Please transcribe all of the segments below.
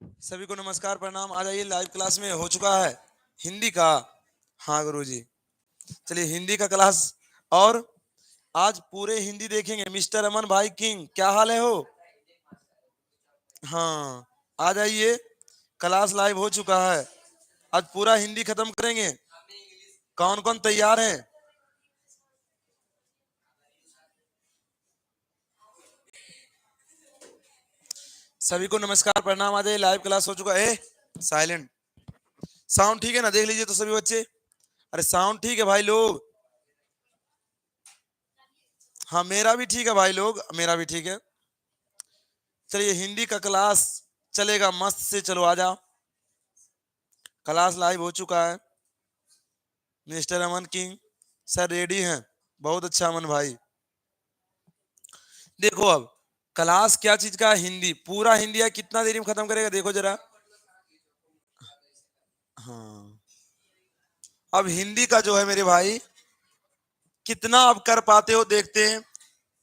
सभी को नमस्कार प्रणाम। आ जाइए, लाइव क्लास में हो चुका है हिंदी का। हाँ गुरुजी, चलिए हिंदी का क्लास। और आज पूरे हिंदी देखेंगे। मिस्टर अमन भाई किंग, क्या हाल है हो? हाँ, आ जाइए, क्लास लाइव हो चुका है। आज पूरा हिंदी खत्म करेंगे। कौन कौन तैयार है? सभी को नमस्कार प्रणाम। आ जाइए, लाइव क्लास हो चुका है। साइलेंट। साउंड ठीक है ना? देख लीजिए तो सभी बच्चे। अरे साउंड ठीक है भाई लोग? हाँ मेरा भी ठीक है भाई लोग, मेरा भी ठीक है। चलिए हिंदी का क्लास चलेगा मस्त से। चलो आ जाओ, क्लास लाइव हो चुका है। मिस्टर अमन किंग सर रेडी हैं। बहुत अच्छा अमन भाई। देखो अब क्लास क्या चीज का है? हिंदी। पूरा हिंदी है, कितना देरी में खत्म करेगा देखो जरा। हाँ, अब हिंदी का जो है मेरे भाई, कितना आप कर पाते हो देखते हैं।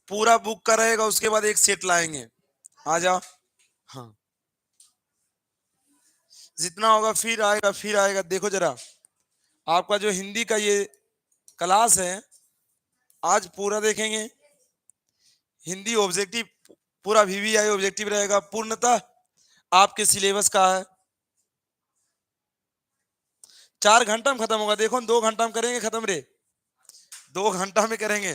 पूरा बुक का रहेगा, उसके बाद एक सेट लाएंगे। आ जाओ। हाँ, जितना होगा फिर आएगा, फिर आएगा। देखो जरा, आपका जो हिंदी का ये क्लास है, आज पूरा देखेंगे। हिंदी ऑब्जेक्टिव, पूरा वीवीआई ऑब्जेक्टिव रहेगा पूर्णतः आपके सिलेबस का है। 4 घंटा में खत्म होगा। देखो 2 घंटा में करेंगे खत्म रे। 2 घंटा में करेंगे।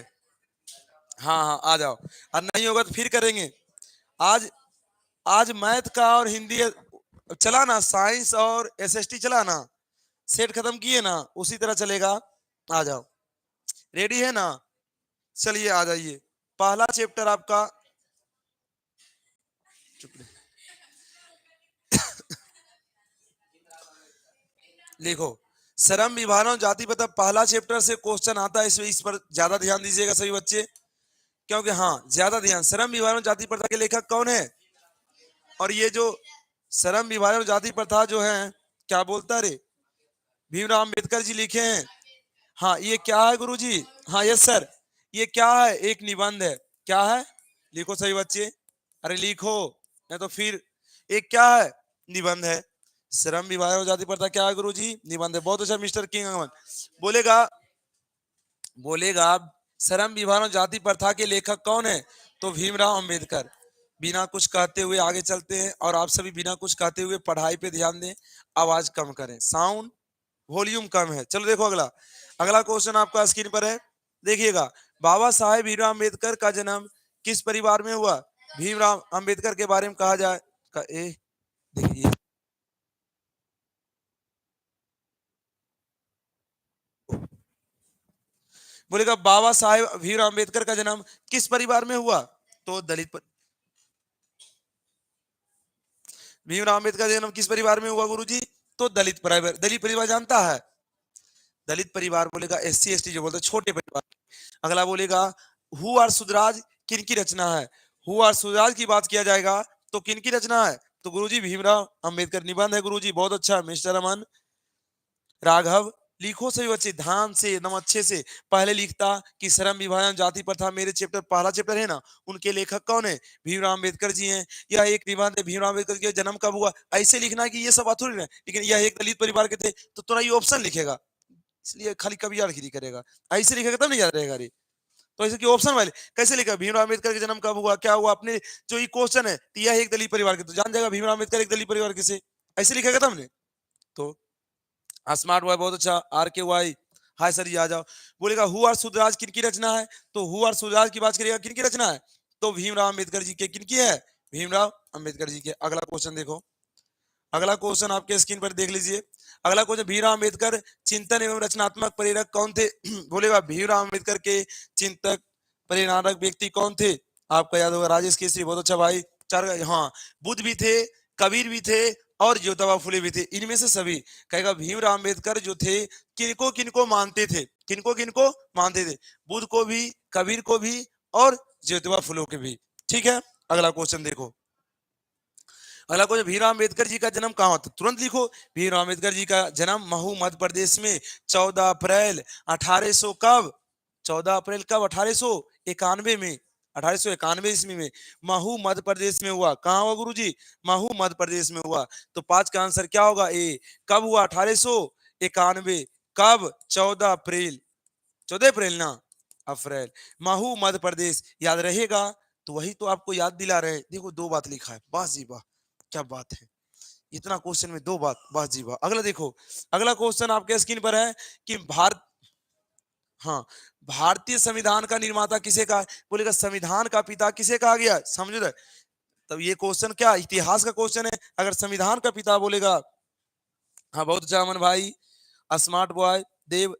हाँ हाँ आ जाओ। और नहीं होगा तो फिर करेंगे। आज आज मैथ का और हिंदी चला ना, साइंस और एसएसटी चला ना, सेट खत्म किए ना, उसी तरह चलेगा। आ जाओ, रेडी है ना? चलिए आ जाइए। पहला चैप्टर आपका, चुप रहे। लिखो, श्रम विभाजन जाति पता, पहला चैप्टर से क्वेश्चन आता है। इस पर ज्यादा ध्यान दीजिएगा सभी बच्चे, क्योंकि हाँ ज्यादा ध्यान। श्रम विभाजन जाति प्रथा के लेखक कौन है? और ये जो श्रम विभाजन जाति प्रथा जो है, क्या बोलता रे, भीमराव अंबेडकर जी लिखे हैं। हाँ ये क्या है गुरुजी? हाँ यस सर, ये क्या है? एक निबंध है। क्या है? लिखो सही बच्चे, अरे लिखो, नहीं तो फिर। एक क्या है? निबंध है। श्रम विभाजन जाति प्रथा क्या है गुरुजी? निबंध है। बहुत अच्छा मिस्टर किंग अमन। बोलेगा, बोलेगा श्रम विभाजन जाति प्रथा के लेखक कौन है? तो भीमराव अंबेडकर। बिना कुछ कहते हुए आगे चलते हैं, और आप सभी बिना कुछ कहते हुए पढ़ाई पे ध्यान दें। आवाज कम करें, साउंड वॉल्यूम कम है। चलो देखो अगला, अगला क्वेश्चन आपका स्क्रीन पर है, देखिएगा। बाबा साहेब भीमराव अंबेडकर का जन्म किस परिवार में हुआ? भीमराव अंबेडकर के बारे में कहा जाए देखिए, बोलेगा बाबा साहेब भीमराव अंबेडकर का जन्म किस परिवार में हुआ? तो भीमराव अंबेडकर का जन्म किस परिवार में हुआ गुरुजी? तो दलित परिवार। दलित परिवार जानता है? दलित परिवार बोलेगा एससी एसटी जो बोलते हैं, छोटे परिवार। अगला बोलेगा हु आर सुधराज किन की रचना है? हु आर सुधराज की बात किया जाएगा तो किन की रचना है? तो गुरुजी भीमराव अंबेडकर। निबंध है गुरुजी, बहुत अच्छा मिस्टर अमन राघव। लिखो सभी बच्चे ध्यान से, एकदम अच्छे से। पहले लिखता कि श्रम विभाजन जाति प्रथा, मेरे चैप्टर पहला चैप्टर है ना, उनके लेखक कौन है? भीमराव अंबेडकर जी हैं। यह एक निबंध है, भीमराव अंबेडकर के जन्म कब हुआ। ऐसे लिखना है कि ये सब अथुर है, लेकिन यह एक दलित परिवार के थे, तो थोड़ा ये ऑप्शन लिखेगा, इसलिए खाली कभी यार खिरी करेगा। ऐसे लिखेगा तब नहीं याद रहेगा रे। तो ऐसे कि ऑप्शन वाले कैसे लिखा? भीमराव अंबेडकर के जन्म कब हुआ, क्या हुआ, अपने जो ये क्वेश्चन है, तो यह एक दलित परिवार के, तो जान जाएगा भीमराव अंबेडकर एक दलित परिवार के से। ऐसे लिखेगा तब ने। तो स्मार्ट बॉय, बहुत अच्छा। आर के वाई, हाय सर जी आ जाओ। बोलेगा हु आर सुधराज किनकी रचना है? तो हु आर सुधराज की बात करेगा, किनकी रचना है? तो भीमराव अंबेडकर जी के। किनकी है? भीमराव अंबेडकर जी के। अगला क्वेश्चन देखो, अगला क्वेश्चन आपके स्क्रीन पर देख लीजिए। अगला क्वेश्चन, भीमराव अंबेडकर चिंतन एवं रचनात्मक प्रेरक कौन थे? बोलेगा भीमराव अंबेडकर के चिंतक प्रेरणात्मक व्यक्ति कौन थे? आपका याद होगा राजेश केसरी, बहुत अच्छा भाई। चार, हाँ, बुद्ध भी थे, कबीर भी थे, और ज्योतिबा फुले भी थे। इनमें से सभी कहेगा भीमराव अंबेडकर जो थे, किनको किनको मानते थे? किनको किनको मानते थे? बुद्ध को भी, कबीर को भी, और ज्योतिबा फुले के भी। ठीक है, अगला क्वेश्चन देखो। अगला क्वेश्चन, भीमराव अंबेडकर जी का जन्म कहाँ हुआ था? तुरंत लिखो, भीमराव अंबेडकर जी का जन्म महू मध्य प्रदेश में 14 अप्रैल 1800 कब? 14 अप्रैल कब? 1891 में। 1891 ईस्वी में महू मध्य प्रदेश में हुआ। कहाँ हुआ गुरुजी? महू मध्य प्रदेश में हुआ। तो 5 का आंसर क्या होगा? ए। कब हुआ? 1891। कब? 14 अप्रैल। 14 अप्रैल ना, अप्रैल। महू मध्य प्रदेश याद रहेगा। तो वही तो आपको याद दिला रहे हैं। देखो 2 बात लिखा है, वाह जी वाह, क्या बात है, इतना क्वेश्चन में 2 बात, वाह जी वाह। अगला देखो, अगला क्वेश्चन आपके स्क्रीन पर है कि भारत, हाँ, भारतीय संविधान का निर्माता किसे कहा? बोलेगा संविधान का पिता किसे कहा गया? समझो ना। तब ये क्वेश्चन क्या इतिहास का क्वेश्चन है। अगर संविधान का पिता बोलेगा, हाँ बहुत अच्छा अमन भाई, स्मार्ट बॉय देव,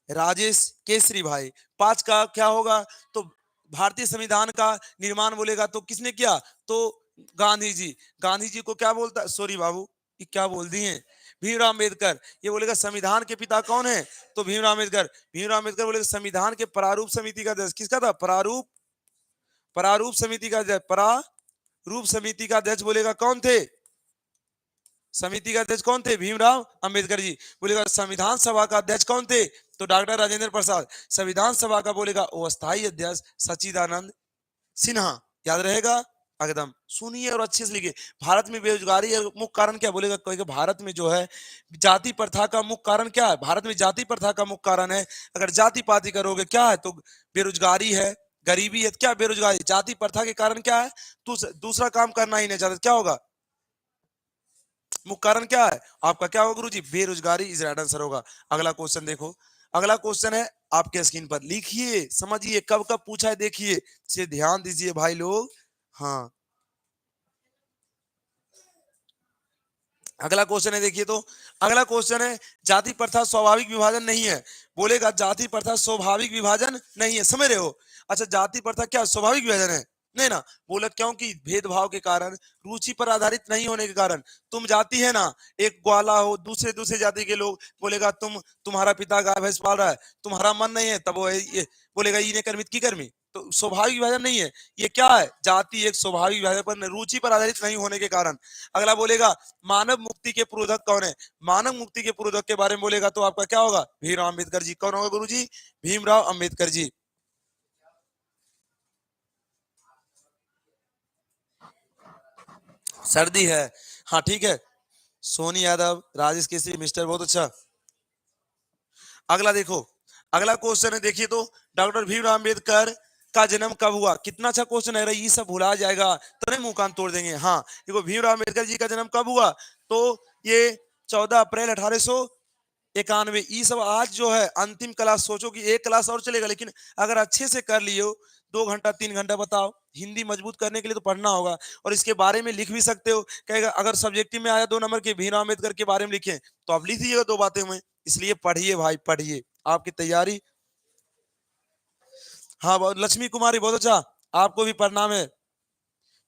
राजेश केसरी भाई। 5 का क्या होगा? तो भारतीय संविधान का निर्माण बोलेगा तो किसने किया? तो गांधी जी। गांधी जी को क्या बोलता, सॉरी बाबू, ये क्या बोल दिए, भीमराव अम्बेडकर। ये बोलेगा संविधान के पिता कौन है? तो भीमराव अम्बेडकर। भीमराव अम्बेडकर बोलेगा संविधान के प्रारूप समिति का अध्यक्ष किसका था? प्रारूप, प्रारूप समिति का अध्यक्ष, प्रारूप समिति का अध्यक्ष बोलेगा कौन थे? समिति का अध्यक्ष कौन थे? भीमराव अंबेडकर जी। बोलेगा संविधान सभा का अध्यक्ष कौन थे? तो डॉक्टर राजेंद्र प्रसाद। संविधान सभा का बोलेगा अस्थायी अध्यक्ष सच्चिदानंद सिन्हा। याद रहेगा एकदम। सुनिए और अच्छे से लिखिए। भारत में बेरोजगारी मुख्य कारण क्या? बोलेगा कहेगा भारत में जो है जाति प्रथा का मुख्य कारण क्या है? भारत में जाति प्रथा का मुख्य कारण है। अगर जाति पाति करोगे क्या है? तो बेरोजगारी है, गरीबी है। क्या बेरोजगारी? जाति प्रथा के कारण क्या है? दूसरा काम करना ही नहीं चाहते, क्या होगा? मुख्य कारण क्या है आपका? क्या होगा गुरुजी? बेरोजगारी इज राइट आंसर होगा। अगला क्वेश्चन देखो, अगला क्वेश्चन है आपके स्क्रीन पर, लिखिए समझिए कब कब पूछा है, देखिए से ध्यान दीजिए भाई लोग। हाँ, अगला क्वेश्चन है, देखिए तो अगला क्वेश्चन है जाति प्रथा स्वाभाविक विभाजन नहीं है। बोलेगा जाति प्रथा स्वाभाविक विभाजन नहीं है, समझ रहे हो? अच्छा, जाति प्रथा क्या स्वाभाविक विभाजन है? नहीं ना। बोला क्योंकि भेदभाव के कारण, रुचि पर आधारित नहीं होने के कारण। तुम जाति है ना, एक ग्वाला हो, दूसरे दूसरे जाति के लोग, बोलेगा तुम्हारा पिता गाय भैंस पाल रहा है, तुम्हारा मन नहीं है, तब वो ये बोलेगा ये कर्मित की कर्मी। तो स्वाभाविक विभाजन नहीं है। ये क्या है? जाति एक स्वाभाविक विभाजन पर, रुचि पर आधारित नहीं होने के कारण। अगला बोलेगा मानव मुक्ति के पुरोधक कौन है? मानव मुक्ति के पुरोधक के बारे में बोलेगा तो आपका क्या होगा? भीमराव अम्बेडकर जी। कौन होगा गुरुजी? भीमराव अम्बेडकर जी। सर्दी है, हाँ ठीक है। सोनी यादव, राजेश केसरी, मिस्टर, बहुत अच्छा। अगला देखो, अगला क्वेश्चन है, देखिए तो डॉक्टर भीमराव अम्बेडकर का जन्म कब हुआ? कितना अच्छा क्वेश्चन है, ये सब भुला जाएगा तो नहीं मुंह कान तोड़ देंगे। हाँ देखो, भीमराव अम्बेडकर जी का जन्म कब हुआ? तो ये 14 अप्रैल 1891। ये सब आज जो है अंतिम क्लास, सोचो कि एक क्लास और चलेगा, लेकिन अगर अच्छे से कर लियो 2 घंटा 3 घंटा, बताओ हिंदी मजबूत करने के लिए तो पढ़ना होगा। और इसके बारे में लिख भी सकते हो, कहेगा अगर सब्जेक्टिव में आया 2 नंबर के भीमराव अम्बेडकर के बारे में लिखे तो आप लिख दीजिएगा 2 बातें में। इसलिए पढ़िए भाई, पढ़िए, आपकी तैयारी। हाँ लक्ष्मी कुमारी, बहुत अच्छा, आपको भी प्रणाम है।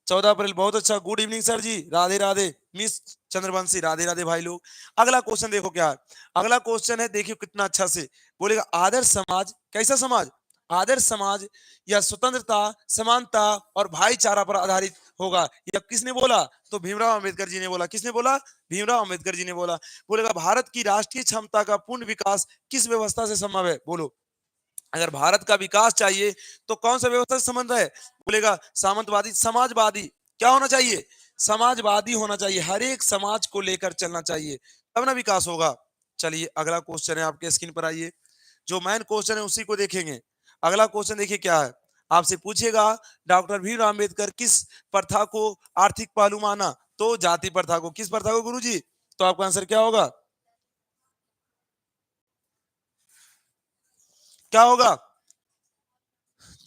14 अप्रैल, बहुत अच्छा, गुड इवनिंग सर जी, राधे राधे। मिस चंद्रवंशी, राधे राधे भाई लोग। अगला क्वेश्चन देखो क्या है। अगला क्वेश्चन है, देखियो कितना अच्छा से बोलेगा, आदर्श समाज कैसा समाज? आदर्श समाज या स्वतंत्रता, समानता और भाईचारा पर आधारित होगा। यह किसने बोला? तो भीमराव अम्बेडकर जी ने बोला। किसने बोला? भीमराव अम्बेडकर जी ने बोला। बोलेगा भारत की राष्ट्रीय क्षमता का पूर्ण विकास किस व्यवस्था से संभव है? बोलो, अगर भारत का विकास चाहिए तो कौन सा व्यवस्था से संबंध है? बोलेगा सामंतवादी, समाजवादी। क्या होना चाहिए? समाजवादी होना चाहिए। हर एक समाज को लेकर चलना चाहिए, तब ना विकास होगा। चलिए अगला क्वेश्चन है आपके स्क्रीन पर, आइए जो मेन क्वेश्चन है उसी को देखेंगे। अगला क्वेश्चन देखिए क्या है, आपसे पूछेगा डॉक्टर भीमराव अम्बेडकर किस प्रथा को आर्थिक पहलू माना? तो जाति प्रथा को। किस प्रथा को गुरुजी? तो आपका आंसर क्या होगा? क्या होगा?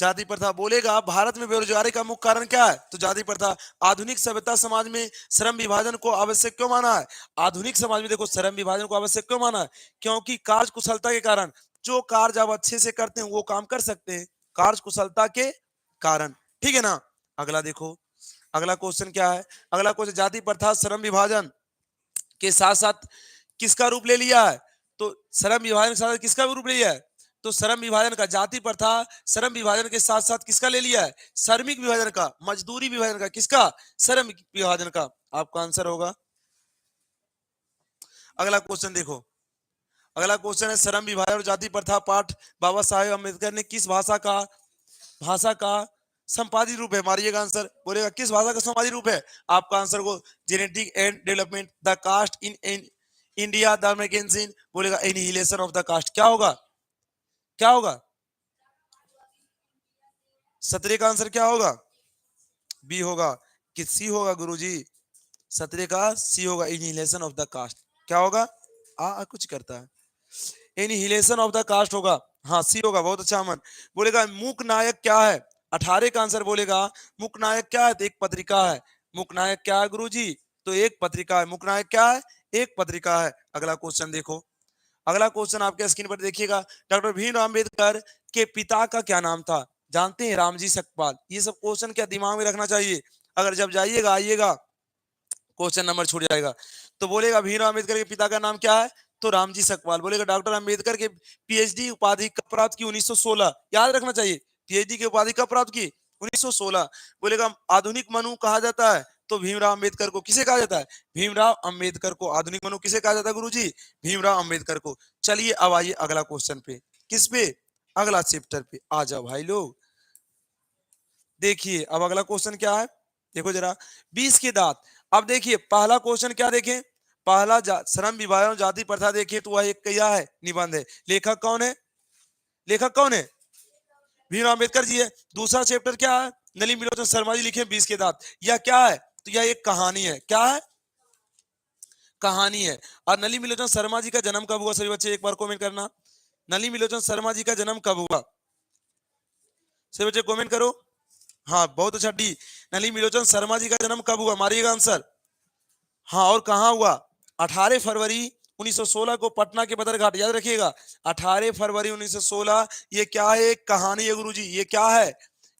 जाति प्रथा। बोलेगा भारत में बेरोजगारी का मुख्य कारण क्या है? तो जाति प्रथा। आधुनिक सभ्यता समाज में श्रम विभाजन को आवश्यक क्यों माना है? आधुनिक समाज में देखो श्रम विभाजन को आवश्यक क्यों माना है? क्योंकि कार्य कुशलता के कारण, जो कार्य आप अच्छे से करते हैं वो काम कर सकते हैं, कार्य कुशलता के कारण। ठीक है ना। अगला देखो, अगला क्वेश्चन क्या है? अगला क्वेश्चन, जाति प्रथा श्रम विभाजन के साथ साथ किसका रूप ले लिया है? तो श्रम विभाजन के साथ किसका रूप ले लिया है? तो श्रम विभाजन का, जाति प्रथा श्रम विभाजन के साथ साथ किसका ले लिया है? श्रमिक विभाजन का, मजदूरी विभाजन का। किसका? श्रमिक विभाजन का। आपका आंसर होगा। अगला क्वेश्चन देखो, अगला क्वेश्चन है श्रम विभाजन और जाति प्रथा पाठ बाबा साहेब अम्बेडकर ने किस भाषा का संपादित रूप है। मारिएगा आंसर, बोलेगा किस भाषा का संपादित रूप है? आपका आंसर को genetic and development the caste in India the mechanism, बोलेगा एनिहिलेशन ऑफ द कास्ट। क्या होगा? क्या होगा? 17 का आंसर क्या होगा? बी होगा कि सी होगा गुरुजी? 17 का सी होगा, एनिहिलेशन ऑफ द कास्ट। क्या होगा? कुछ करता है, एनिहिलेशन ऑफ द कास्ट होगा। हाँ सी होगा, बहुत अच्छा अमन। बोलेगा मूक नायक क्या है? 18 का आंसर बोलेगा मूक नायक क्या है? तो एक पत्रिका है। मूक नायक क्या है गुरुजी? तो एक पत्रिका है। मूक नायक क्या है? एक पत्रिका है। अगला क्वेश्चन देखो, अगला क्वेश्चन आपके स्क्रीन पर देखिएगा। डॉक्टर भीमराव अंबेडकर के पिता का क्या नाम था? जानते हैं? रामजी सकपाल। ये सब क्वेश्चन क्या दिमाग में रखना चाहिए, अगर जब जाइएगा आइएगा क्वेश्चन नंबर छूट जाएगा। तो बोलेगा भीमराव अम्बेडकर के पिता का नाम क्या है? तो रामजी सकपाल। बोलेगा डॉक्टर अम्बेडकर के पीएचडी उपाधि कब प्राप्त की? 1916। याद रखना चाहिए, पीएचडी की उपाधि कब प्राप्त की? 1916। बोलेगा आधुनिक मनु कहा जाता है? तो भीमराव अम्बेडकर को किसे कहा जाता है? भीमराव अम्बेडकर को आधुनिक मनु किसे कहा जाता है गुरुजी? भीमराव अम्बेडकर को। चलिए अब आइए अगला क्वेश्चन पे। किस पे? अगला चैप्टर पे आ जाओ भाई लोग। देखिए अब अगला क्वेश्चन क्या है, देखो जरा। 20 के दांत। अब देखिए पहला क्वेश्चन क्या देखें, पहला श्रम विभाजन जाति प्रथा देखिए तो वह एक क्या है? निबंध है। लेखक कौन है? लेखक कौन है? भीमराव अम्बेडकर जी है। दूसरा चैप्टर क्या है? नलिनी मिलोचन शर्मा जी लिखे 20 के दांत। यह क्या है? तो यह एक कहानी है। क्या है? कहानी है। और नलिनी मिलोचन शर्मा जी का जन्म कब हुआ? सभी बच्चे एक बार कमेंट करना, नलिनी मिलोचन शर्मा जी का जन्म कब हुआ? सभी बच्चे कमेंट करो। हाँ बहुत अच्छा, डी नलिनी मिलोचन शर्मा जी का जन्म कब हुआ? मारिएगा आंसर। हाँ और कहाँ हुआ? 18 फरवरी 1916 को पटना के बदरघाट। याद रखिएगा 18 फरवरी 1916। ये क्या है? एक कहानी है गुरुजी। ये क्या है?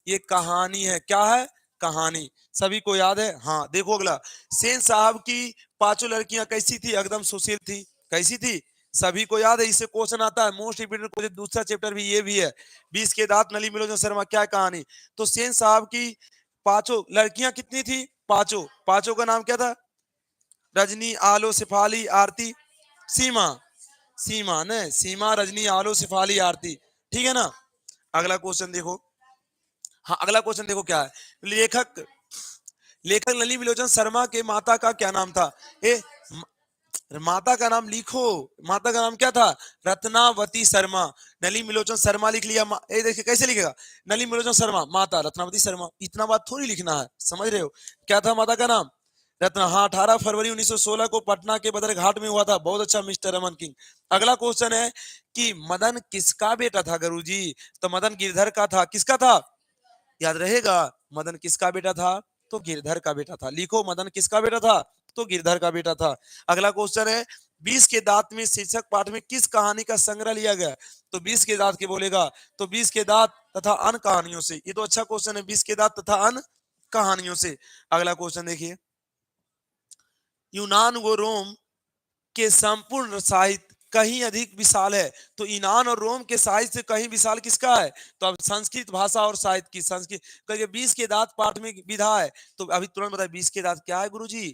ये कहानी है। क्या है? कहानी। सभी को याद है? हाँ देखो अगला। सेन साहब की पांचों लड़कियां कैसी थी? एकदम सुशील थी। कैसी थी? सभी को याद है, इससे क्वेश्चन आता है मोस्ट इंपोर्टेंट क्वेश्चन। दूसरा चैप्टर भी ये भी है। 20 के दांत नली मिलोचन शर्मा। क्या है कहानी? तो सेन साहब की पांचों लड़कियां कितनी थी? पांचों। पांचों का नाम क्या था? रजनी, आलो, सिफाली, आरती, सीमा। सीमा ने सीमा, रजनी, आलो, सिफाली, आरती। ठीक है ना? अगला क्वेश्चन देखो। हाँ अगला क्वेश्चन देखो क्या है। लेखक लेखक नलिनी विलोचन शर्मा के माता का क्या नाम था? ए माता का नाम लिखो। माता का नाम क्या था? रत्नावती शर्मा। नलिनी विलोचन शर्मा लिख लिया। ए देखिए कैसे लिखेगा, नलिनी विलोचन शर्मा माता रत्नावती शर्मा। इतना बात थोड़ी लिखना है, समझ रहे हो? क्या था माता का नाम? रत्ना। हाँ 18 फरवरी 1916 को पटना के बदरघाट में हुआ था। बहुत अच्छा मिस्टर रमन किंग। अगला क्वेश्चन है कि मदन किसका बेटा था गुरुजी? तो मदन गिरधर का था। किसका था? याद रहेगा, मदन किसका बेटा था? तो गिरधर का बेटा था। लिखो मदन किसका बेटा था? तो गिरधर का बेटा था। अगला क्वेश्चन है 20 के दांत में शीर्षक पाठ में किस कहानी का संग्रह लिया गया? तो 20 के दांत के बोलेगा तो 20 के दांत तथा अन्य कहानियों से। ये तो अच्छा क्वेश्चन है, 20 के दांत तथा अन्य कहानियों से। अगला क्वेश्चन देखिए, यूनान व रोम के संपूर्ण साहित्य कहीं अधिक विशाल है। तो ईरान और रोम के साहित्य से कहीं विशाल किसका है? तो अब संस्कृत भाषा और साहित्य की। संस्कृत कहिए 20 के दांत पाठ में विधा है। तो अभी तुरंत बताए 20 के दांत क्या है गुरुजी?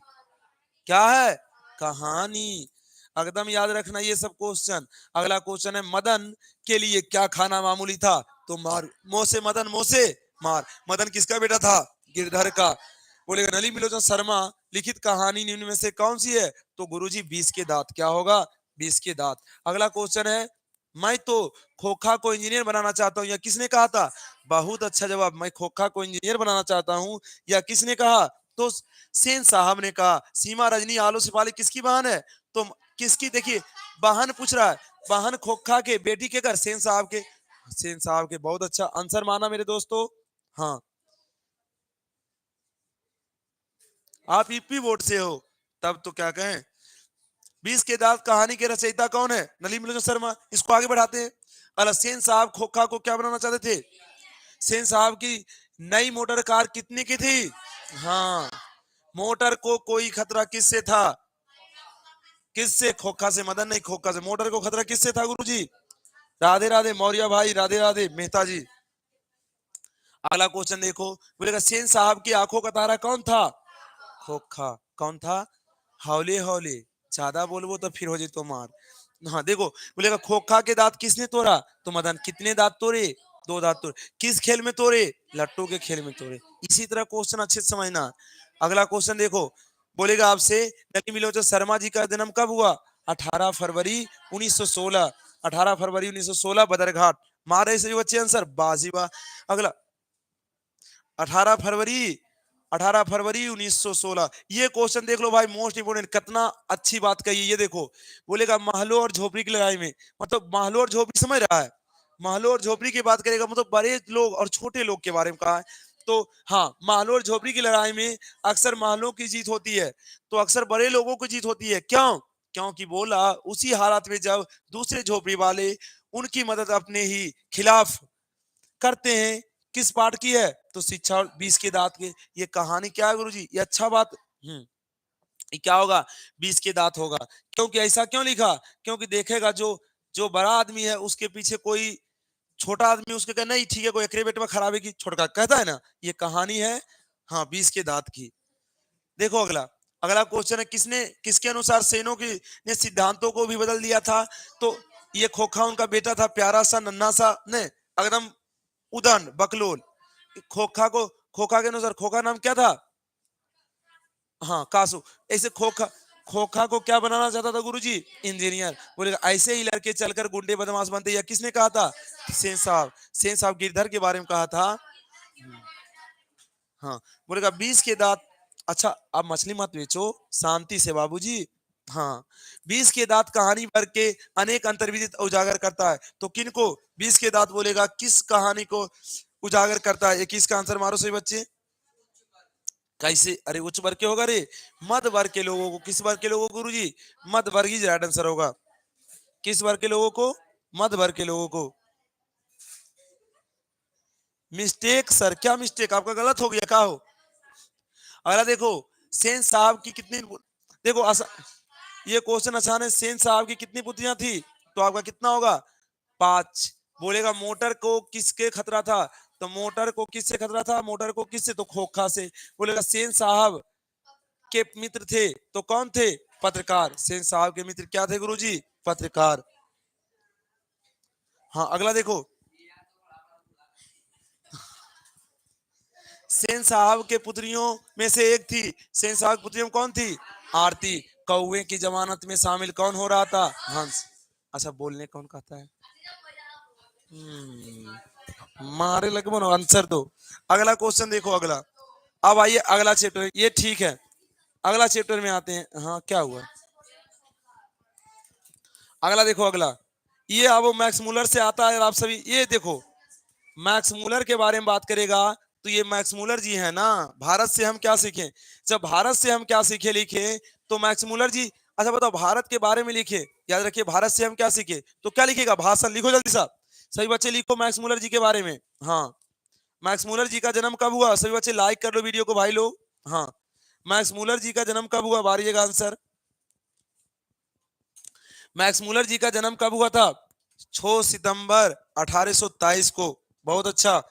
क्या है? कहानी। एकदम याद रखना ये सब क्वेश्चन। अगला क्वेश्चन है मदन के लिए क्या खाना मामूली था? तो मार मोसे मदन मोसे मार। मदन किसका बेटा था? गिरधर का। बोलेगा नलिनी मिलोचन शर्मा लिखित कहानी निम्न में से कौन सी है? तो गुरुजी 20 के दांत। क्या होगा? 20 के दांत। अगला क्वेश्चन है मैं तो खोखा को इंजीनियर बनाना चाहता हूँ, यह किसने कहा था? बहुत अच्छा जवाब, मैं खोखा को इंजीनियर बनाना चाहता हूँ, यह किसने कहा? तो सेन साहब ने कहा। सीमा, रजनी, आलो, सिपाली किसकी बहन है? तो किसकी? देखिए बहन पूछ रहा है। बहन खोखा के, बेटी के घर सेन साहब के। सेन साहब के। बहुत अच्छा आंसर माना मेरे दोस्तों। हाँ आप यूपी बोर्ड से हो तब तो क्या कहें। 20 के दांत कहानी के रचयिता कौन है? नलिनी मिलोचन शर्मा। इसको आगे बढ़ाते हैं। अल सेन साहब खोखा को क्या बनाना चाहते थे? सेन साहब की नई मोटर कार कितने की थी? हाँ मोटर को कोई खतरा किससे था? किससे? खोखा से। मदन नहीं, खोखा से। मोटर को खतरा किससे था गुरुजी? राधे राधे मौर्य भाई, राधे राधे मेहता जी। अगला क्वेश्चन देखो। बोलेगा सेन साहब की आंखों का तारा कौन था? खोखा। कौन था? हौले हौले। ज्यादा बोलबो तो फिर हो जी तो मार। हाँ देखो बोलेगा खोखा के दांत किसने तोड़ा? तो मदन। कितने दांत तोड़े? दो दांत तोड़े। किस खेल में तोड़े? लट्टू के खेल में तोड़े। इसी तरह क्वेश्चन अच्छे से समझना। अगला क्वेश्चन देखो, बोलेगा आपसे नलिनी शर्मा जी का जन्म कब हुआ? 18 फरवरी 1916। 18 फरवरी 1916 बदरघाट। मारे से बच्चे आंसर बाजी वाह। अगला 18 फरवरी 18 फरवरी 1916। ये क्वेश्चन देख लो भाई, मोस्ट इंपोर्टेंट। कितना अच्छी बात कही। ये देखो, बोलेगा महलों और झोपड़ी की लड़ाई में, मतलब महलों और झोपड़ी समझ रहा है, महलों और झोपड़ी की बात करेगा, मतलब बड़े लोग और छोटे लोग के बारे में कहा है। तो हाँ, महलों और झोपड़ी की लड़ाई में अक्सर महलों की जीत होती है, तो अक्सर बड़े लोगों की जीत होती है। क्यों? क्योंकि बोला उसी हालात में जब दूसरे झोपड़ी वाले उनकी मदद अपने ही खिलाफ करते हैं। किस पाठ की है? तो शिक्षा और 20 के दांत के। ये कहानी क्या है गुरुजी? ये अच्छा बात। ये क्या होगा? 20 के दांत होगा। क्योंकि ऐसा क्यों लिखा? क्योंकि देखेगा जो जो बड़ा आदमी है उसके पीछे कोई छोटा आदमी उसके कहे नहीं ठीक है कोई एकरे बेट में खराबे की छोटका कहता है ना, ये कहानी है हाँ 20 के दांत की। देखो अगला, अगला क्वेश्चन है, किसने किसके अनुसार सेनों की ने सिद्धांतों को भी बदल दिया था? तो ये खोखा उनका बेटा था, प्यारा सा नन्हा सा ने एकदम उदन बकलोल। खोखा को, खोखा के अनुसार खोखा नाम क्या था? हाँ कासू। ऐसे खोखा, खोखा को क्या बनाना चाहता था गुरुजी? इंजीनियर। बोलेगा ऐसे ही लड़के चलकर गुंडे बदमाश बनते, या किसने कहा था? सेन साहब। सेन साहब गिरधर के बारे में कहा था। हाँ, बोलेगा 20 के दांत। अच्छा, अब मछली मत बेचो, शांति से बाबूजी। हाँ, 20 के दांत कहानी भर के अनेक अंतर्विदित उजागर करता है। तो किनको 20 के दांत बोलेगा? किस कहानी को उजागर करता है? 21 का आंसर मारो सही बच्चे। कैसे? अरे उच्च वर्ग के होगा रे, मध्य वर्ग के लोगों को। किस वर्ग के लोगों को गुरुजी? मध्य वर्ग ही राइट आंसर होगा। किस वर्ग के लोगों को? मध्य वर्ग के लोगों को। मिस्टेक सर, क्या मिस्टेक? आपका गलत हो गया, क्या हो? अगला देखो, सेन साहब की कितनी, देखो ये क्वेश्चन आसान है। सेन साहब की कितनी पुत्रियां थी? तो आपका कितना होगा? 5। बोलेगा मोटर को किसके खतरा था? तो मोटर को किससे खतरा था? मोटर को किससे? तो खोखा से। बोलेगा सेन साहब के मित्र थे, तो कौन थे? पत्रकार। सेन साहब के मित्र क्या थे गुरुजी? पत्रकार। हाँ अगला देखो, सेन साहब के पुत्रियों में से एक थी, सेन साहब की पुत्रियों में कौन थी? आरती। कौवे की जमानत में शामिल कौन हो रहा था? हंस। अच्छा, बोलने कौन कहता है? मारे लगे बनो आंसर दो। अगला क्वेश्चन देखो, अगला। अब आइए अगला चैप्टर, ये ठीक है, अगला चैप्टर में आते हैं। हाँ क्या हुआ? अगला देखो, अगला ये अब मैक्स मूलर से आता है। आप सभी ये देखो, मैक्स मूलर के बारे में बात करेगा। तो ये मैक्स मूलर जी है ना, भारत से हम क्या सीखे? जब भारत से हम क्या सीखे लिखे, तो मैक्स मूलर जी। अच्छा बताओ, भारत के बारे में लिखे, याद रखिए भारत से हम क्या सीखे, तो क्या लिखेगा? भाषण लिखो जल्दी साहब। सभी बच्चे लिखो मैक्स मूलर जी के बारे में। हाँ, मैक्स मूलर जी का जन्म कब हुआ? सभी बच्चे लाइक कर लो वीडियो को भाई लोग। हाँ, मैक्स मूलर जी का जन्म कब हुआ? बारिएगा आंसर। मैक्स मूलर जी का जन्म कब हुआ था? 6 सितंबर 1823 को। बहुत अच्छा।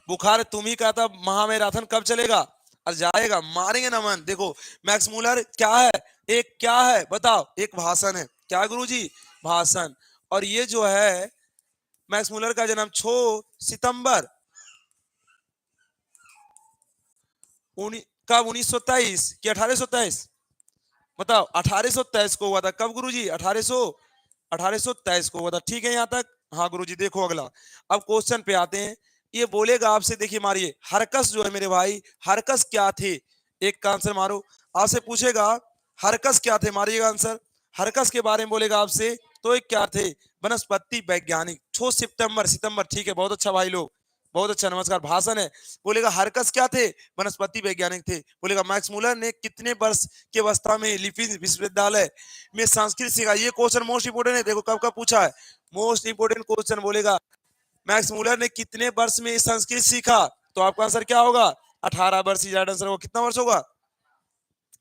बुखार तुम ही कहा था, महामैराथन कब चलेगा? और जाएगा, मारेंगे ना मन। देखो, मैक्स मूलर क्या है? एक क्या है बताओ? एक भाषण है। क्या गुरुजी? भाषण। और ये जो है मैक्स मूलर का जन्म 6 सितंबर कब? 1923 कि 1823? बताओ, 1823 को हुआ था। कब गुरुजी? 1823 को हुआ था। ठीक है यहाँ तक? हाँ गुरुजी। देखो अगला, अब क्वेश्चन पे आते हैं। ये बोलेगा आपसे, देखिए मारिए, हरकस जो है मेरे भाई, हरकस क्या थे? एक का आंसर मारो। आपसे पूछेगा हरकस क्या थे, मारिएगा आंसर। हरकस के बारे में बोलेगा आपसे, तो एक क्या थे? वनस्पति वैज्ञानिक। 6 सितंबर, सितंबर ठीक है, बहुत अच्छा भाई लोग, बहुत अच्छा। नमस्कार, भाषण है। बोलेगा हरकस क्या थे? वनस्पति वैज्ञानिक थे। बोलेगा मैक्स मूलर ने कितने वर्ष की अवस्था में लिपिन विश्वविद्यालय में संस्कृत सीखा? ये क्वेश्चन मोस्ट इंपोर्टेंट है। देखो कब कब पूछा है, मोस्ट इंपोर्टेंट क्वेश्चन। बोलेगा मैक्स मूलर ने कितने वर्ष में संस्कृत सीखा? तो आपका आंसर क्या होगा? 18 वर्ष। आंसर होगा, कितना वर्ष होगा?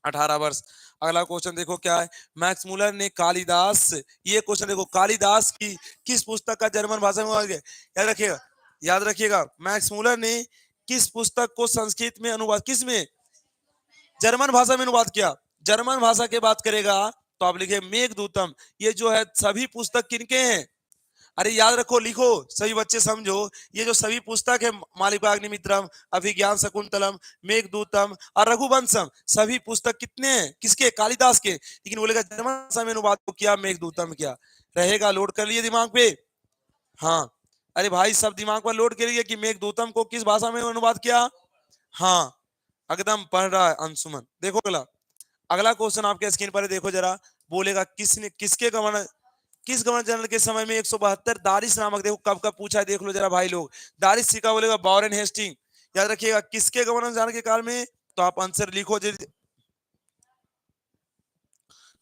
18 वर्ष। अगला क्वेश्चन देखो क्या है, मैक्स मूलर ने कालिदास, ये क्वेश्चन देखो, कालिदास की किस पुस्तक का जर्मन भाषा में अनुवाद किया? याद रखिएगा, याद रखिएगा, मैक्स मूलर ने किस पुस्तक को संस्कृत में अनुवाद, किस में? जर्मन भाषा में अनुवाद किया। जर्मन भाषा की बात करेगा तो आप लिखे मेघदूतम। ये जो है सभी पुस्तक किनके हैं? अरे याद रखो, लिखो, सभी बच्चे समझो। ये जो सभी पुस्तक है, मालिकाग्निमित्रम, अभिज्ञान शकुंतलम, मेघदूतम और रघुवंशम, सभी पुस्तक कितने हैं? किसके? कालिदास के। लेकिन बोलेगा जर्मन भाषा में अनुवाद को किया, मेघदूतम क्या रहेगा? लोड कर लिए दिमाग पे? हाँ। अरे भाई सब दिमाग पर लोड करिए कि मेघदूतम को किस भाषा में अनुवाद किया। हाँ, एकदम पढ़ रहा है अंशुमन। देखो अगला, अगला क्वेश्चन आपके स्क्रीन पर है, देखो जरा। बोलेगा किसने, किसके गवर्नर, किस गवर्नर जनरल के समय में 172 दारिस नामक, देखो कब कब पूछा है, देख लो जरा भाई लोग। दारिस सिक्का बोलेगा वॉरेन हेस्टिंग। याद रखिएगा किसके गवर्नर जनरल के काल में, तो आप आंसर लिखो जल्दी।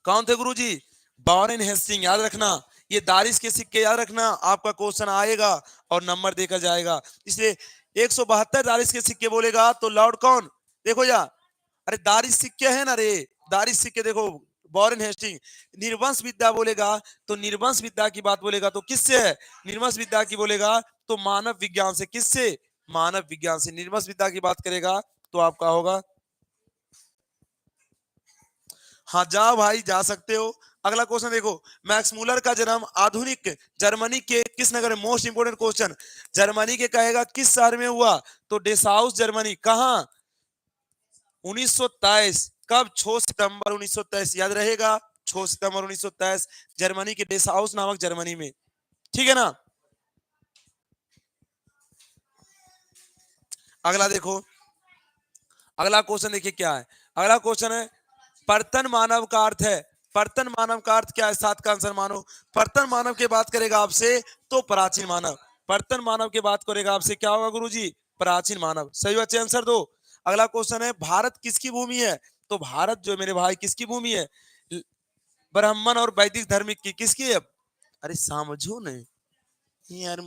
कौन थे गुरुजी? Warren Hasting. याद रखना, ये दारिस के सिक्के याद रखना, आपका क्वेश्चन आएगा और नंबर देखा जाएगा। इसलिए 172 दारिस के सिक्के बोलेगा तो लॉर्ड कौन? देखो या, अरे दारिस सिक्के है ना रे, दारिस सिक्के देखो, वॉरेन हेस्टिंग। निर्वंश विद्या बोलेगा तो निर्वंश विद्या की बात बोलेगा तो किससे है? निर्वंश विद्या की बोलेगा तो मानव विज्ञान से। किससे? मानव विज्ञान से। निर्वंश विद्या की बात करेगा तो आपका होगा। हाँ जाओ भाई, जा सकते हो। अगला क्वेश्चन देखो, मैक्स मूलर का जन्म आधुनिक जर्मनी के किस नगर में? Most important question. जर्मनी के कहेगा किस शहर में हुआ? तो डेसाउस जर्मनी। कहां? 1923। कब? 6 सितंबर 1923। याद रहेगा, 6 सितंबर 1923, जर्मनी के डेसाउस नामक जर्मनी में। ठीक है ना? अगला देखो, अगला क्वेश्चन देखिए क्या है। अगला क्वेश्चन है, पर्तन मानव का अर्थ है। पर्तन मानव का अर्थ क्या है? 7 का आंसर मानो। पर्तन मानव की बात करेगा आपसे तो प्राचीन मानव। पर्तन मानव की बात करेगा आपसे, क्या होगा गुरुजी? प्राचीन मानव। सही बच्चे आंसर दो। अगला क्वेश्चन है, भारत किसकी भूमि है? तो भारत जो मेरे भाई किसकी भूमि है? ब्राह्मण और वैदिक धर्म की। किसकी है? अरे समझो नहीं यार,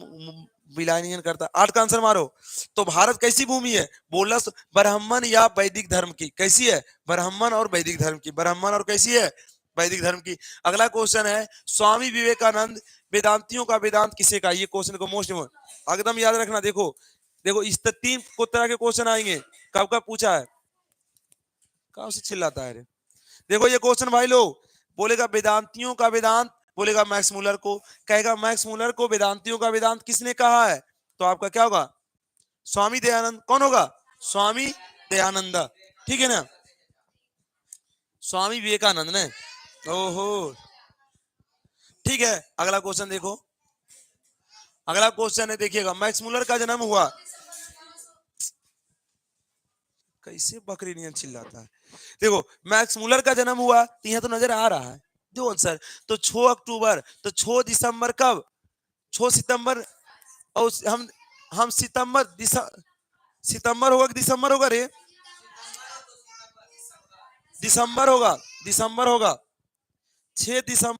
बिलानियन करता। 8 का आंसर मारो। तो भारत कैसी भूमि है? बोला ब्राह्मण या वैदिक धर्म की। कैसी है? ब्राह्मण और वैदिक धर्म की। ब्राह्मण और कैसी है? वैदिक धर्म की। अगला क्वेश्चन है, स्वामी विवेकानंद वेदांतियों का वेदांत किसे का? ये क्वेश्चन को मोस्ट एकदम याद रखना। देखो देखो, इस 3 को तरह के क्वेश्चन आएंगे। कब कब पूछा है? कब से चिल्लाता है रे? देखो ये क्वेश्चन भाई लोग, बोलेगा वेदांतियों का वेदांत, बोलेगा मैक्स मूलर को। कहेगा मैक्स मूलर को वेदांतियों का वेदांत किसने कहा है? तो आपका क्या होगा? स्वामी दयानंद। कौन होगा? स्वामी दयानंद। ठीक है ना? स्वामी विवेकानंद ने। ओहो, ठीक है। अगला क्वेश्चन देखो, अगला क्वेश्चन है, देखिएगा, मैक्स मूलर का जन्म हुआ। कैसे बकरी नियन चिल्लाता है? देखो, मैक्स मूलर का जन्म हुआ तो यहाँ तो नजर आ रहा है। दो आंसर, तो 6 अक्टूबर, तो 6 दिसंबर कब? 6 सितंबर। और हम सितंबर होगा कि दिसंबर होगा रे? दिसंबर होगा, दिसंबर होगा। 6 दिसंबर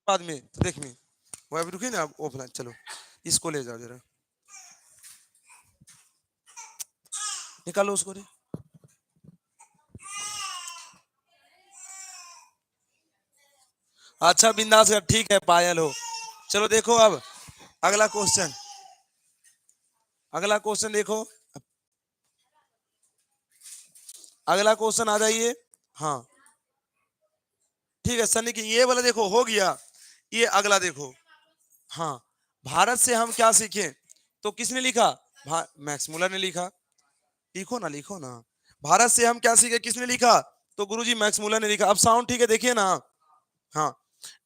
बाद में तो देख में, वो अभी रुकिए ना, ऑफलाइन चलो, इसको ले जाओ जरा, निकालो उसको रे। अच्छा बिंदास कर, ठीक है पायल हो। चलो देखो अब, अगला क्वेश्चन, अगला क्वेश्चन देखो, अगला क्वेश्चन आ जाइए। हाँ ठीक है सनी की ये वाला देखो हो गया। ये अगला देखो। हाँ, भारत से हम क्या सीखे, तो किसने लिखा, मैक्स मुलर ने लिखा। लिखो ना, लिखो ना। भारत से हम क्या सीखे किसने लिखा, तो गुरुजी मैक्स मुलर ने लिखा। अब साउंड ठीक है, देखिए ना। हाँ,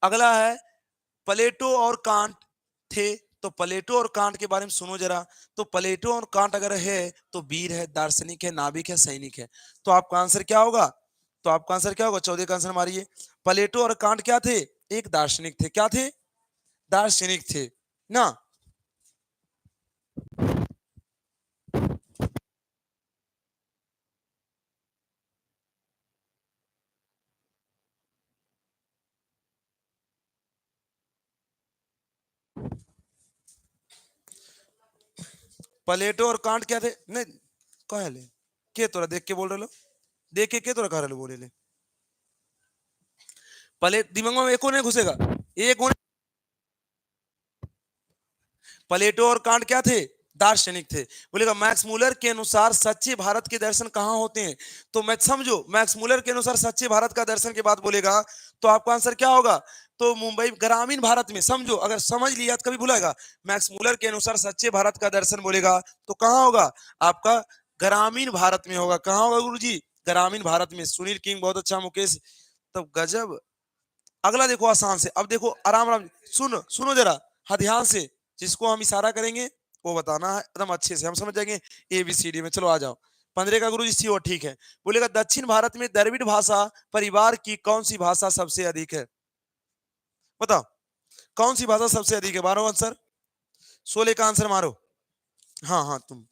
अगला है प्लेटो और कांट थे, तो प्लेटो और कांट के बारे में सुनो जरा। तो प्लेटो और कांट अगर है तो वीर है, दार्शनिक है, नाविक है, सैनिक है। तो आपका आंसर क्या होगा, तो आपका आंसर क्या होगा, 14 का आंसर मारिए। प्लेटो और कांट क्या थे, एक दार्शनिक थे, क्या थे, दार्शनिक थे ना। प्लेटो और कांट क्या थे, नहीं कह ले के तोरा देख के बोल रहे लो, देख के तोरा कह रहे बोले ले। पले दिमाग में एको नहीं घुसेगा, एक प्लेटो और कांट क्या थे, दार्शनिक थे। बोलेगा मैक्स मूलर के अनुसार सच्चे भारत के दर्शन कहाँ होते हैं, तो मैं समझो मैक्स मूलर के अनुसार सच्चे भारत का दर्शन के बाद बोलेगा तो आपका आंसर क्या होगा, तो मुंबई ग्रामीण भारत में। समझो अगर समझ लिया तो कभी भूलेगा। मैक्स मूलर के अनुसार सच्चे भारत का दर्शन बोलेगा तो कहाँ होगा, आपका ग्रामीण भारत में होगा। कहाँ होगा गुरुजी, ग्रामीण भारत में। सुनील किंग बहुत अच्छा, मुकेश तब गजब। अगला देखो आसान से, अब देखो आराम आराम सुनो, सुनो जरा, हाँ ध्यान से। जिसको हम इशारा करेंगे वो बताना है एकदम अच्छे से, हम समझ जाएंगे ABCD में। चलो आ जाओ। 15 का गुरु जी सी, ठीक है। बोलेगा दक्षिण भारत में द्रविड़ भाषा परिवार की कौन सी भाषा सबसे अधिक है, बताओ कौन सी भाषा सबसे अधिक है, मारो आंसर। 16 का आंसर मारो। हाँ हाँ तुम,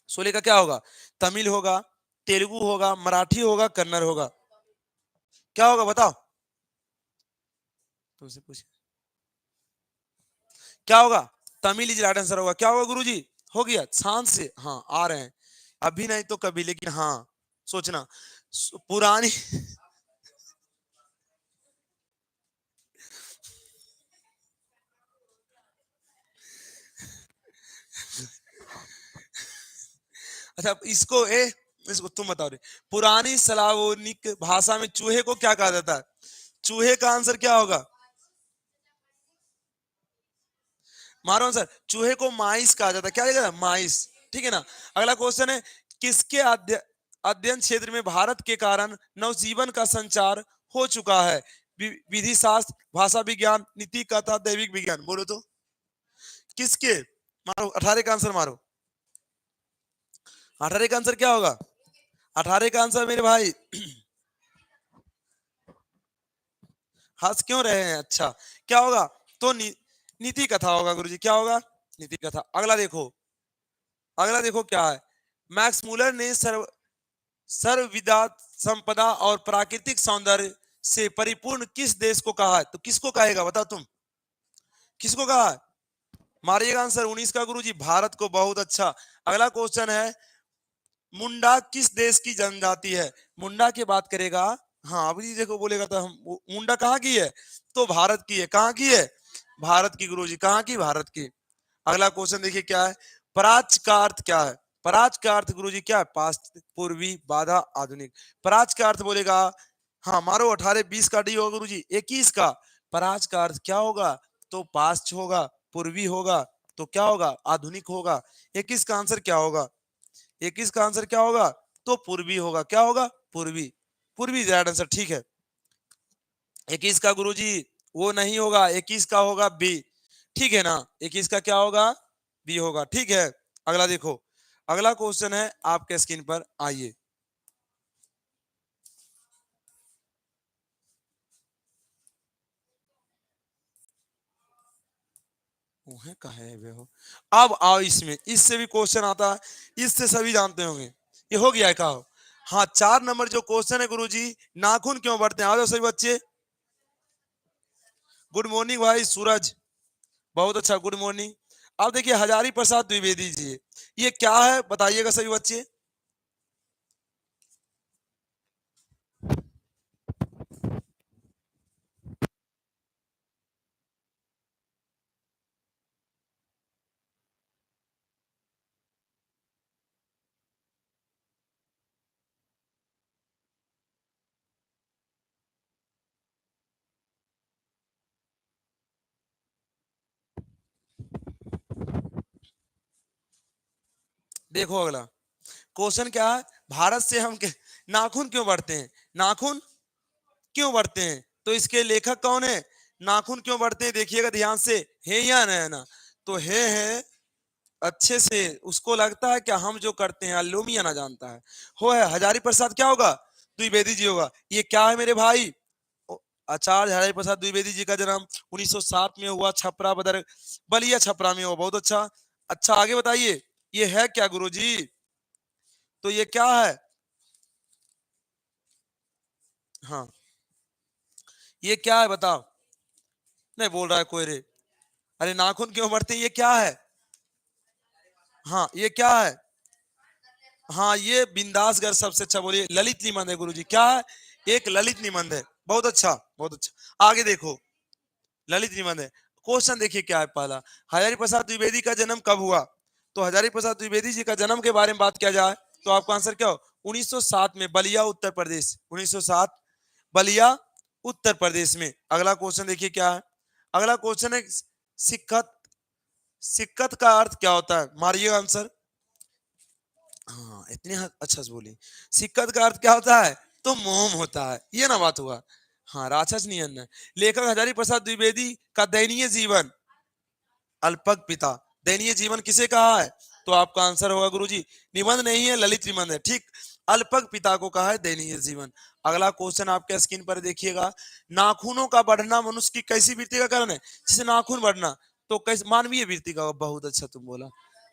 16 का क्या होगा, तमिल होगा, तेलुगु होगा, मराठी होगा, कन्नड़ होगा, क्या होगा बताओ, तुमसे पूछ, क्या होगा, तमिल इज राइट आंसर होगा। क्या होगा गुरुजी, हो गया शांत से, हाँ आ रहे हैं, अभी नहीं तो कभी, लेकिन हाँ सोचना। पुरानी अच्छा इसको इसको तुम बताओ रे। पुरानी स्लावोनिक भाषा में चूहे को क्या कहा जाता है, चूहे का आंसर क्या होगा, मारो आंसर। चूहे को माइस कहा जाता है, क्या लिखा है माइस, ठीक है ना। अगला क्वेश्चन है किसके अध्ययन क्षेत्र में भारत के कारण नवजीवन का संचार हो चुका है, विधि शास्त्र, भाषा विज्ञान, नीति कथा, दैविक विज्ञान, बोलो तो किसके, मारो 18 का आंसर मारो। 18 का आंसर क्या होगा, 18 का आंसर मेरे भाई हंस क्यों रहे हैं, अच्छा क्या होगा, तो नीति कथा होगा गुरुजी, क्या होगा, नीति कथा। अगला देखो, अगला देखो क्या है, मैक्स मूलर ने सर्वविदा संपदा और प्राकृतिक सौंदर्य से परिपूर्ण किस देश को कहा है, तो किसको कहेगा बताओ तुम, किसको कहा है, मारिएगा आंसर। 19 का गुरुजी भारत को, बहुत अच्छा। अगला क्वेश्चन है मुंडा किस देश की जनजाति है, मुंडा की बात करेगा। हाँ अभी देखो बोलेगा तो हम मुंडा कहाँ की है, तो भारत की है, कहाँ की है, भारत की गुरुजी, कहाँ की, भारत की। अगला क्वेश्चन देखिए क्या है, पराच का अर्थ क्या है, पराच का अर्थ गुरुजी क्या है, पास्ट, पूर्वी, बाधा, आधुनिक। पराच का अर्थ बोलेगा, हाँ मारो 18 20 का डी होगा गुरुजी, 21 का। पराच का अर्थ क्या होगा, तो पास्ट होगा, पूर्वी होगा, तो क्या होगा, आधुनिक होगा। 21 का आंसर क्या होगा, 21 का आंसर क्या होगा, तो पूर्वी होगा, क्या होगा, पूर्वी, पूर्वी राइट आंसर, ठीक है। 21 का गुरुजी वो नहीं होगा, 21 का होगा बी, ठीक है ना। 21 का क्या होगा, बी होगा, ठीक है। अगला देखो, अगला क्वेश्चन है आपके स्क्रीन पर, आइए। है कहा है वे हो। अब आओ इसमें, इससे भी क्वेश्चन आता है, इससे सभी जानते होंगे। ये हो गया है कहा, हाँ 4 नंबर जो क्वेश्चन है गुरुजी, नाखून क्यों बढ़ते हैं, आ जाओ सभी बच्चे। गुड मॉर्निंग भाई सूरज, बहुत अच्छा, गुड मॉर्निंग। अब देखिए हजारी प्रसाद द्विवेदी जी, ये क्या है बताइएगा सभी बच्चे। देखो अगला क्वेश्चन क्या है, भारत से हम नाखून क्यों बढ़ते हैं, नाखून क्यों बढ़ते हैं, तो इसके लेखक कौन है, नाखून क्यों बढ़ते हैं, देखिएगा ध्यान से, है या नहीं है ना, तो है अच्छे से, उसको लगता है क्या हम जो करते हैं अल्लुमिया ना जानता है, हो है हजारी प्रसाद क्या होगा, द्विवेदी जी होगा, ये क्या है मेरे भाई, आचार्य हजारी प्रसाद द्विवेदी जी का जन्म 1907 में हुआ, छपरा बदर बलिया छपरा में हुआ, बहुत अच्छा। अच्छा आगे बताइए, ये है क्या गुरुजी, तो ये क्या है, हाँ ये क्या है बताओ, नहीं बोल रहा है कोई रे, अरे नाखून क्यों बढ़ते हैं, ये क्या है, हाँ ये क्या है, हाँ ये बिंदासगढ़ सबसे अच्छा, बोलिए ललित निबंध है गुरुजी, क्या है, एक ललित निबंध है, बहुत अच्छा बहुत अच्छा। आगे देखो ललित निबंध है, क्वेश्चन देखिए क्या है पहला, हजारी प्रसाद द्विवेदी का जन्म कब हुआ, तो हजारी प्रसाद द्विवेदी जी का जन्म के बारे में बात किया जाए तो आपका आंसर क्या हो, 1907 में बलिया उत्तर प्रदेश, 1907 बलिया उत्तर प्रदेश में। अगला क्वेश्चन देखिए क्या है, अगला क्वेश्चन है सिक्कत, सिक्कत का अर्थ क्या होता है, मारिए आंसर, हाँ इतने अच्छा से बोली, सिक्कत का अर्थ क्या होता है, तो मोम होता है, ये ना बात हुआ, हाँ राक्षस नियन है। लेखक हजारी प्रसाद द्विवेदी का दयनीय जीवन, अल्पक पिता, दयनीय जीवन किसे कहा है, तो आपका आंसर होगा गुरुजी, निबंध नहीं है ललित निबंध है, ठीक, अल्पक पिता को कहा है दयनीय जीवन। अगला क्वेश्चन आपके स्क्रीन पर देखिएगा, नाखूनों का बढ़ना मनुष्य की कैसी वृत्ति का कारण है, जैसे नाखून बढ़ना, तो कैसे, मानवीय वृत्ति का, बहुत अच्छा तुम बोला,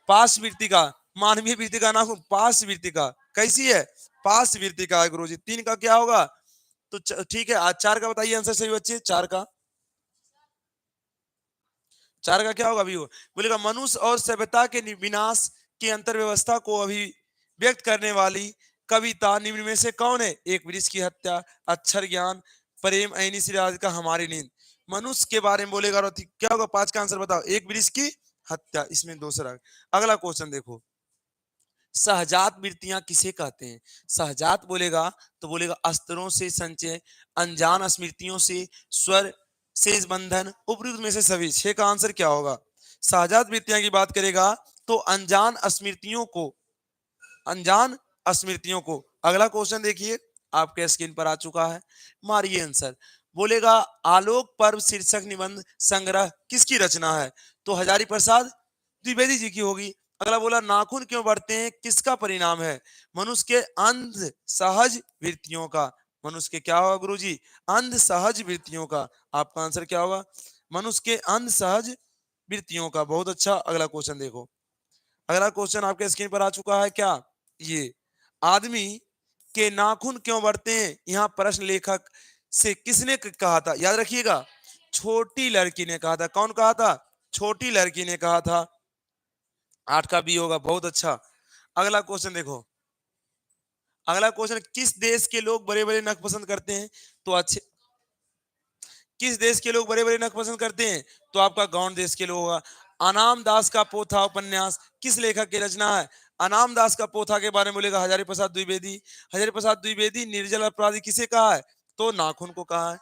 पास वृत्ति का, मानवीय वृत्ति का नाखून पास वृत्ति का, कैसी है, पास वृत्ति का है गुरुजी, तीन का क्या होगा, तो ठीक है, आज चार का बताइए आंसर सही बच्चे, चार का, चार का क्या होगा अभी, बोलेगा मनुष्य और सभ्यता के विनाश की अंतर्व्यवस्था को अभिव्यक्त करने वाली कविता निम्न में से कौन है, एक वृक्ष की हत्या, अक्षर ज्ञान, प्रेम, ऐनी श्री राधिका, हमारी नींद, मनुष्य के बारे में बोलेगा, और क्या होगा, पांच का आंसर बताओ, एक वृक्ष की हत्या, इसमें दूसरा। अगला क्वेश्चन देखो, सहजात वृत्तियां किसे कहते हैं, सहजात बोलेगा तो बोलेगा अस्त्रों से संचय, अनजान स्मृतियों से स्वर शेष बंधन, उपयुक्त में से सभी, छह का आंसर क्या होगा, सहजात वृत्तियां की बात करेगा तो अनजान स्मृतियों को, अनजान स्मृतियों को। अगला क्वेश्चन देखिए आपके स्क्रीन पर आ चुका है, मारिए आंसर, बोलेगा आलोक पर्व शीर्षक निबंध संग्रह किसकी रचना है, तो हजारी प्रसाद द्विवेदी जी की होगी। अगला बोला नाखून क्यों बढ़ते हैं किसका परिणाम है, मनुष्य के अंध सहज वृत्तियों का, मनुष्य के क्या होगा गुरुजी, अंध सहज वृत्तियों का, आपका आंसर क्या होगा, मनुष्य के अंध सहज वृत्तियों का, बहुत अच्छा। अगला क्वेश्चन देखो, अगला क्वेश्चन आपके स्क्रीन पर आ चुका है क्या, ये आदमी के नाखून क्यों बढ़ते हैं, यहाँ प्रश्न लेखक से किसने कहा था, याद रखिएगा, छोटी लड़की ने कहा था, कौन कहा था, छोटी लड़की ने कहा था, आठ का बी होगा, बहुत अच्छा। अगला क्वेश्चन देखो, अगला क्वेश्चन, किस देश के लोग बड़े बड़े नख पसंद करते हैं, तो अच्छे, किस देश के लोग बड़े बड़े नख पसंद करते हैं, तो आपका गौंड देश के लोग होगा। अनाम दास का पोथा उपन्यास किस लेखक की रचना है, अनाम दास का पोथा के बारे में बोलेगा हजारी प्रसाद द्विवेदी, हजारी प्रसाद द्विवेदी निर्जल अपराधी किसे कहा है, तो नाखून को कहा है।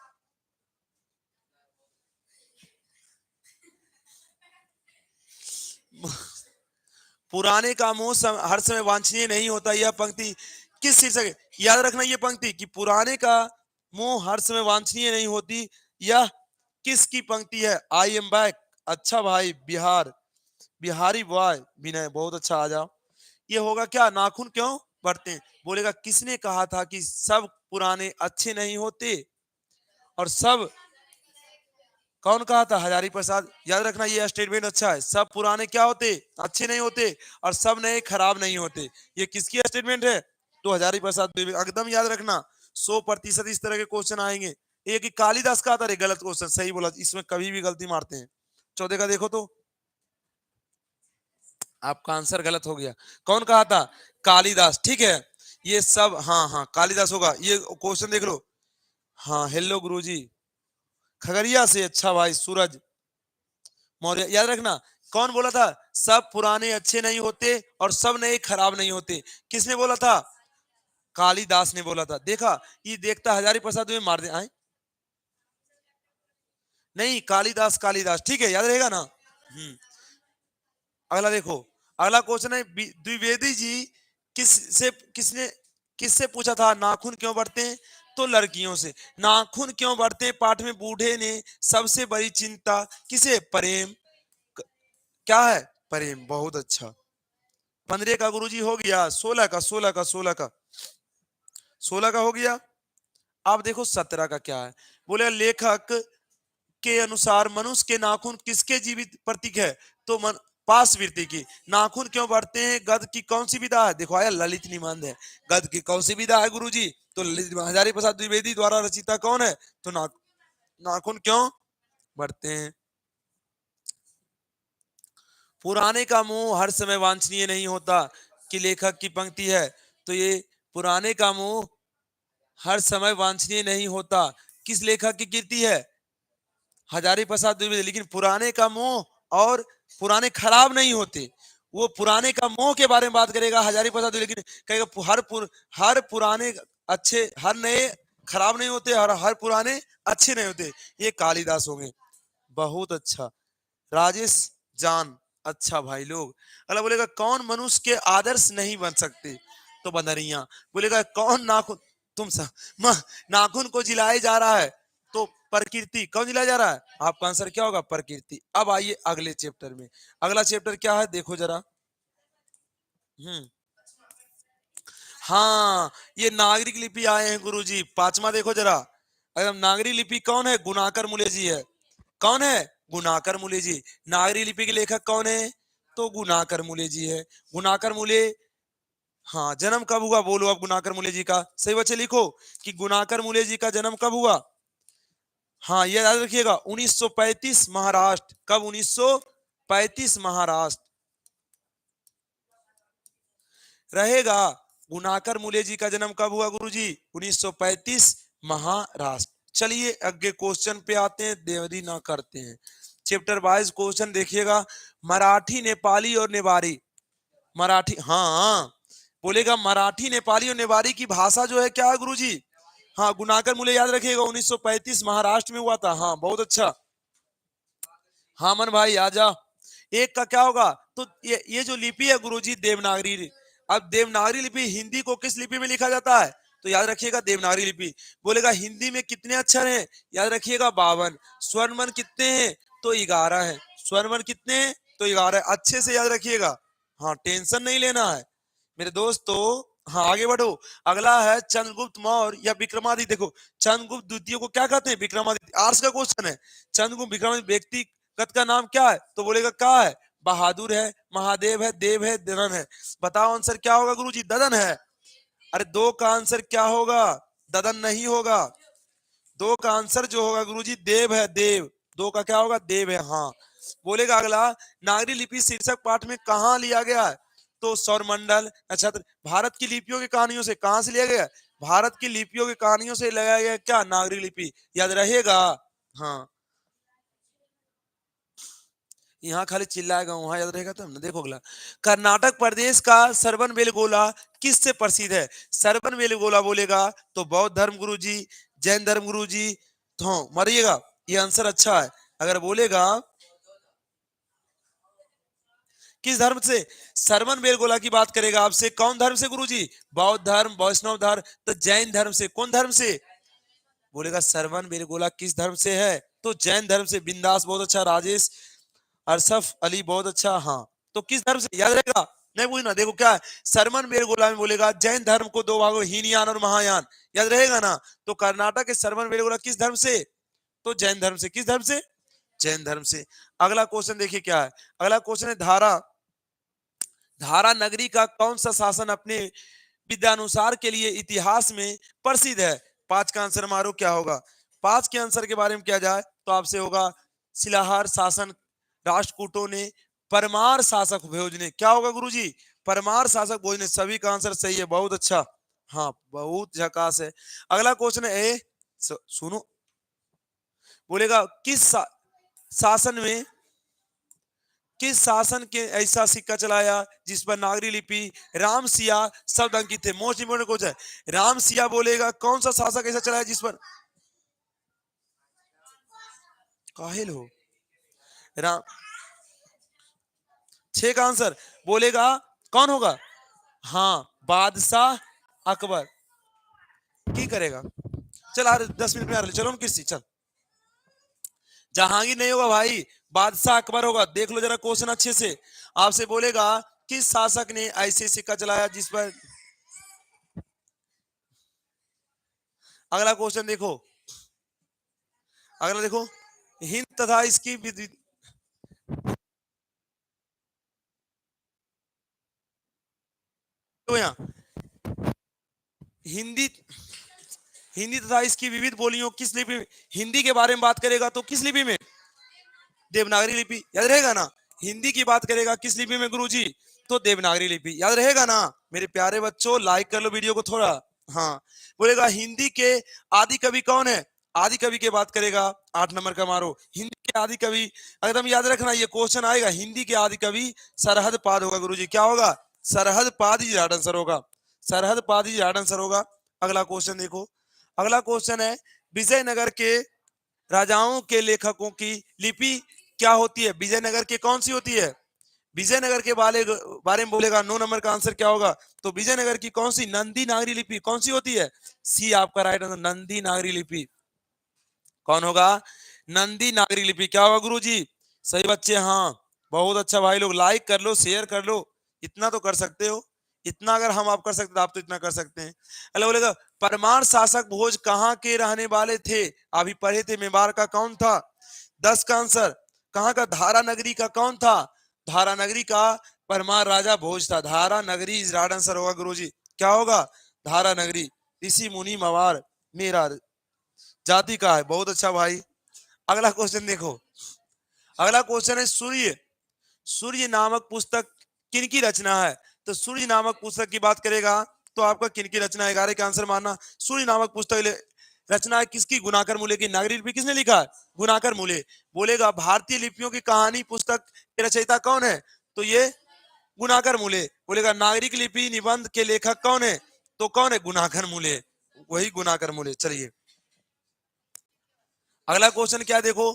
पुराने का मोह हर समय वांछनीय नहीं होता, यह पंक्ति किस शीर्षक है? याद रखना ये पंक्ति कि पुराने का मोह हर समय वांछनीय नहीं होती, यह किसकी पंक्ति है, आई एम बैक, अच्छा भाई बिहार, बिहारी बॉय विनय, बहुत अच्छा, आ जाओ। ये होगा क्या, नाखून क्यों बढ़ते हैं, बोलेगा किसने कहा था कि सब पुराने अच्छे नहीं होते, और सब, कौन कहा था, हजारी प्रसाद, याद रखना ये स्टेटमेंट अच्छा है, सब पुराने क्या होते, अच्छे नहीं होते, और सब नए खराब नहीं होते, ये किसकी स्टेटमेंट है, तो हजारी प्रसाद द्विवेदी, एकदम याद रखना, 100% इस तरह के क्वेश्चन आएंगे। एक ही कालिदास का आता है, गलत क्वेश्चन, सही बोला, इसमें कभी भी गलती मारते हैं। चौदह का देखो तो, आपका आंसर गलत हो गया, कौन कहा था, कालिदास, ठीक है, ये सब, हाँ हाँ कालिदास होगा, ये क्वेश्चन देख लो, हाँ हेलो गुरुजी, खगड़िया से, अच्छा भाई सूरज मौर्य, याद रखना, कौन बोला था, सब पुराने अच्छे नहीं होते और सब नए खराब नहीं होते, किसने बोला था, कालिदास ने बोला था, देखा, ये देखता हजारी प्रसाद में मार दे आए, नहीं कालिदास, कालिदास, ठीक है याद रहेगा ना। हम्म। अगला देखो, अगला क्वेश्चन है द्विवेदी जी किसने किससे पूछा था नाखून क्यों बढ़ते हैं? तो लड़कियों से। नाखून क्यों बढ़ते हैं पाठ में बूढ़े ने सबसे बड़ी चिंता किसे? प्रेम। क्या है? प्रेम। बहुत अच्छा। 15 का गुरुजी हो गया। 16 का हो गया। अब देखो 17 का क्या है। बोले लेखक के अनुसार मनुष्य के नाखून किसके जीवित प्रतीक है? तो पाशवृत्ति की। नाखून क्यों बढ़ते हैं? गद की कौन सी विधा है? देखो आया ललित निबंध है। गद की कौन सी विधा है गुरुजी? तो ललित हजारी प्रसाद द्विवेदी द्वारा रचिता कौन है? तो नाखून क्यों बढ़ते हैं? पुराने का मोह हर समय वांछनीय नहीं होता कि लेखक की पंक्ति है। तो ये पुराने का मोह हर समय वांछनीय नहीं होता किस लेखक की कृति है? हजारी प्रसाद द्विवेदी। लेकिन पुराने का मोह और पुराने खराब नहीं होते। वो पुराने का मोह के बारे में बात करेगा हजारी प्रसाद द्विवेदी। लेकिन कहेगा हर पुराने अच्छे, हर नए खराब नहीं होते और हर पुराने अच्छे नहीं होते। ये कालिदास होंगे। बहुत अच्छा। राजेश जान। अच्छा भाई लोग। अगला बोलेगा कौन मनुष्य के आदर्श नहीं बन सकते? तो बनरिया। बोलेगा कौन नाखून तुम सा नाखून को जिलाए जा रहा है? तो प्रकृति। कौन जिलाया जा रहा है? आपका आंसर क्या होगा? प्रकृति। अब आइए अगले चैप्टर में। अगला चैप्टर क्या है देखो जरा। हम्म हाँ, ये नागरिक लिपि आए हैं गुरुजी। पांचवा देखो जरा। एकदम नागरिक लिपि कौन है? गुणाकर मूल्य जी है। कौन है? गुणाकर मूल्य जी। नागरिक लिपि के लेखक कौन है? तो गुणाकर मूल्य जी है। गुणाकर मूल्य। हाँ, जन्म कब हुआ बोलो अब गुणाकर मूल्य जी का? सही बच्चे लिखो कि गुणाकर मूल्य जी का जन्म कब हुआ। हाँ, ये याद रखिएगा 1935 महाराष्ट्र। कब? 1935 महाराष्ट्र रहेगा। गुणाकर मूल्य जी का जन्म कब हुआ गुरुजी? 1935 महाराष्ट्र। चलिए अगले क्वेश्चन पे आते हैं, देरी ना करते हैं। चैप्टर वाइज क्वेश्चन देखिएगा। मराठी, नेपाली और नेवारी। मराठी, हाँ बोलेगा मराठी, नेपाली और नेवारी की भाषा जो है क्या है गुरुजी? हाँ, गुणाकर मूल्य याद रखिएगा 1935 महाराष्ट्र में हुआ था। हाँ बहुत अच्छा। हाँ मन भाई आजा। एक का क्या होगा? तो ये जो लिपि है गुरुजी देवनागरी। अब देवनागरी लिपि हिंदी को किस लिपि में लिखा जाता है? तो याद रखिएगा देवनागरी लिपि। बोलेगा हिंदी में कितने अक्षर हैं? याद रखिएगा 52। स्वरमन कितने हैं? तो 11 है। स्वरमन कितने हैं? तो 11। अच्छे से याद रखिएगा। हाँ, टेंशन नहीं लेना है मेरे दोस्तों। हाँ आगे बढ़ो। अगला है चंद्रगुप्त मौर्य या विक्रमादित्य। देखो चंद्रगुप्त द्वितीय को क्या कहते हैं? विक्रमादित्य। आर्ट्स का क्वेश्चन है। चंद्रगुप्त विक्रमादित्य व्यक्तिगत का नाम क्या है? तो बोलेगा क्या है? बहादुर है, महादेव है, देव है, ददन है। बताओ आंसर क्या होगा गुरुजी? ददन है। अरे दो का आंसर क्या होगा? ददन नहीं होगा। दो का आंसर जो होगा गुरुजी देव है, देव। दो का क्या होगा? देव है। हाँ बोलेगा अगला नागरी लिपि शीर्षक पाठ में कहा लिया गया है? तो सौरमंडल नक्षत्र। भारत की लिपियों की कहानियों से कहां से लिया गया? भारत की लिपियों की कहानियों से लगाया गया क्या? नागरिक लिपि। याद रहेगा। हाँ, यहाँ खाली चिल्लाएगा वहां याद रहेगा तब ना। देखो अगला। कर्नाटक प्रदेश का सरबन बेलगोला किससे प्रसिद्ध है? सरबन बेलगोला बोलेगा तो बौद्ध धर्म गुरुजी, जैन धर्म गुरुजी। तो मरिएगा। ये आंसर अच्छा है। अगर बोलेगा किस धर्म से? सरमन बेलगोला की बात करेगा आपसे। कौन धर्म से गुरुजी? बौद्ध धर्म, वैष्णव धर्म। तो जैन धर्म से। कौन धर्म से? बोलेगा सरवन बेलगोला किस धर्म से है? तो जैन धर्म से। बिंदास। बहुत अच्छा राजेश। अरसफ अली बहुत अच्छा। हाँ, तो किस धर्म से? याद रहेगा। नहीं पूछना। देखो क्या है सरमन बेलगोला में बोलेगा जैन धर्म को दो भागों हीनयान और महायान। याद रहेगा ना। तो कर्नाटक के सरमन बेलगोला किस धर्म से? तो जैन धर्म से। किस धर्म से? जैन धर्म से। अगला क्वेश्चन देखिए क्या है। अगला क्वेश्चन है धारा। धारा नगरी का कौन सा शासन अपने विद्यानुसार के लिए इतिहास में प्रसिद्ध है? पांच का आंसर मारो क्या होगा? पांच के आंसर के बारे में किया जाए तो आपसे होगा शिलाहार शासन राष्ट्रकूटों ने, परमार शासक भोज ने। क्या होगा गुरुजी? परमार शासक भोज ने। सभी का आंसर सही है। बहुत अच्छा। हाँ बहुत झकास है। अगला क्वेश्चन है सुनो। बोलेगा शासन में किस शासन के ऐसा सिक्का चलाया जिस पर नागरी लिपि राम सिया शब्द अंकित थे? मोस्ट इंपोर्टेंट क्वेश्चन है। राम सिया बोलेगा कौन सा शासक ऐसा चलाया जिस पर काहिल हो? राम 6 का आंसर बोलेगा कौन होगा? हाँ, बादशाह अकबर। की करेगा? चल आ 10 मिनट में आ रहे, चलो हम किसी चल। जहांगीर नहीं होगा भाई, बादशाह अकबर होगा। देख लो जरा क्वेश्चन अच्छे से। आपसे बोलेगा किस शासक ने ऐसे सिक्का चलाया जिस पर, अगला क्वेश्चन देखो, अगला देखो, हिंद तथा इसकी तो यहाँ हिंदी, हिंदी तथा इसकी विविध बोलियों किस लिपि में, हिंदी के बारे में बात करेगा तो किस लिपि में? देवनागरी लिपि, याद रहेगा ना। हिंदी की बात करेगा किस लिपि में गुरुजी? तो देवनागरी लिपि, याद रहेगा ना। मेरे प्यारे बच्चों लाइक कर लो वीडियो को थोड़ा। हाँ, बोलेगा हिंदी के आदि कवि कौन है? आदि कवि की बात करेगा, 8 नंबर का मारो। हिंदी के आदि कवि एकदम याद रखना, ये क्वेश्चन आएगा। हिंदी के आदि कवि सरहद पाद होगा गुरुजी। क्या होगा? सरहद पाद ही राइट आंसर होगा। सरहद पाद ही राइट आंसर होगा। अगला क्वेश्चन देखो, अगला क्वेश्चन है विजयनगर के राजाओं के लेखकों की लिपि क्या होती है? विजयनगर की कौन सी होती है? विजयनगर के बारे में बोलेगा, 9 नंबर का आंसर क्या होगा? तो विजयनगर की कौन सी नंदी नागरी लिपि कौन सी होती है? सी आपका राइट आंसर, नंदी नागरी लिपि। कौन होगा? नंदी नागरी लिपि। क्या होगा गुरुजी? सही बच्चे, हाँ बहुत अच्छा भाई लोग, लाइक कर लो, शेयर कर लो, इतना तो कर सकते हो। इतना अगर हम आप कर सकते तो आप तो इतना कर सकते हैं। अल्लाह बोलेगा परमार शासक भोज कहाँ के रहने वाले थे? अभी पढ़े थे, मेवाड़ का कौन था? 10 का आंसर कहाँ का? धारा नगरी का कौन था? धारा नगरी का परमार राजा भोज था। धारा नगरी इज राइट आंसर होगा गुरुजी। क्या होगा? धारा नगरी। ऋषि मुनि मवार मेरा जाति का है। बहुत अच्छा भाई। अगला क्वेश्चन देखो, अगला क्वेश्चन है सूर्य, सूर्य नामक पुस्तक किनकी रचना है? तो सूर्य नामक पुस्तक की बात करेगा तो आपका किनकी रचना है? 11 का आंसर मानना। सूर्य नामक पुस्तक रचना है किसकी? गुणाकर मूले की। नागरी लिपि किसने लिखा है? गुणाकर मूले। बोलेगा भारतीय लिपियों की कहानी पुस्तक के रचयिता कौन है? तो ये गुणाकर मूले। बोलेगा नागरिक लिपि निबंध के लेखक कौन है? तो कौन है? गुणाकर मूले, वही गुणाकर मूले। चलिए अगला क्वेश्चन क्या देखो,